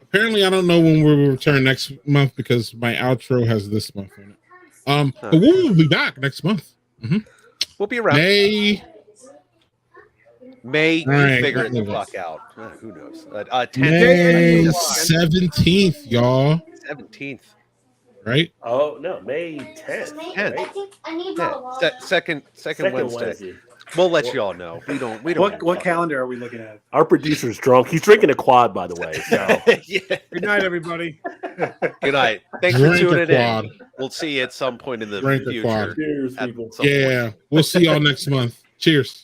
Speaker 1: Apparently, I don't know when we'll return next month because my outro has this month on it. But we will be back next month. Mm-hmm.
Speaker 2: We'll be around. May
Speaker 1: right,
Speaker 2: figure it the fuck out. Who knows? 10th.
Speaker 1: May 17th, y'all.
Speaker 2: 17th.
Speaker 1: Right?
Speaker 3: Oh no, May 10th.
Speaker 2: 10th.
Speaker 3: Right?
Speaker 2: Yeah. Second Wednesday. We'll let you all know. We don't.
Speaker 6: What calendar are we looking at?
Speaker 3: Our producer's drunk. He's drinking a quad, by the way. So.
Speaker 2: Yeah.
Speaker 4: Good night, everybody.
Speaker 2: Good night. Thanks for tuning in. We'll see you at some point in the future.
Speaker 3: Cheers, people.
Speaker 1: Yeah, we'll see y'all next month. Cheers.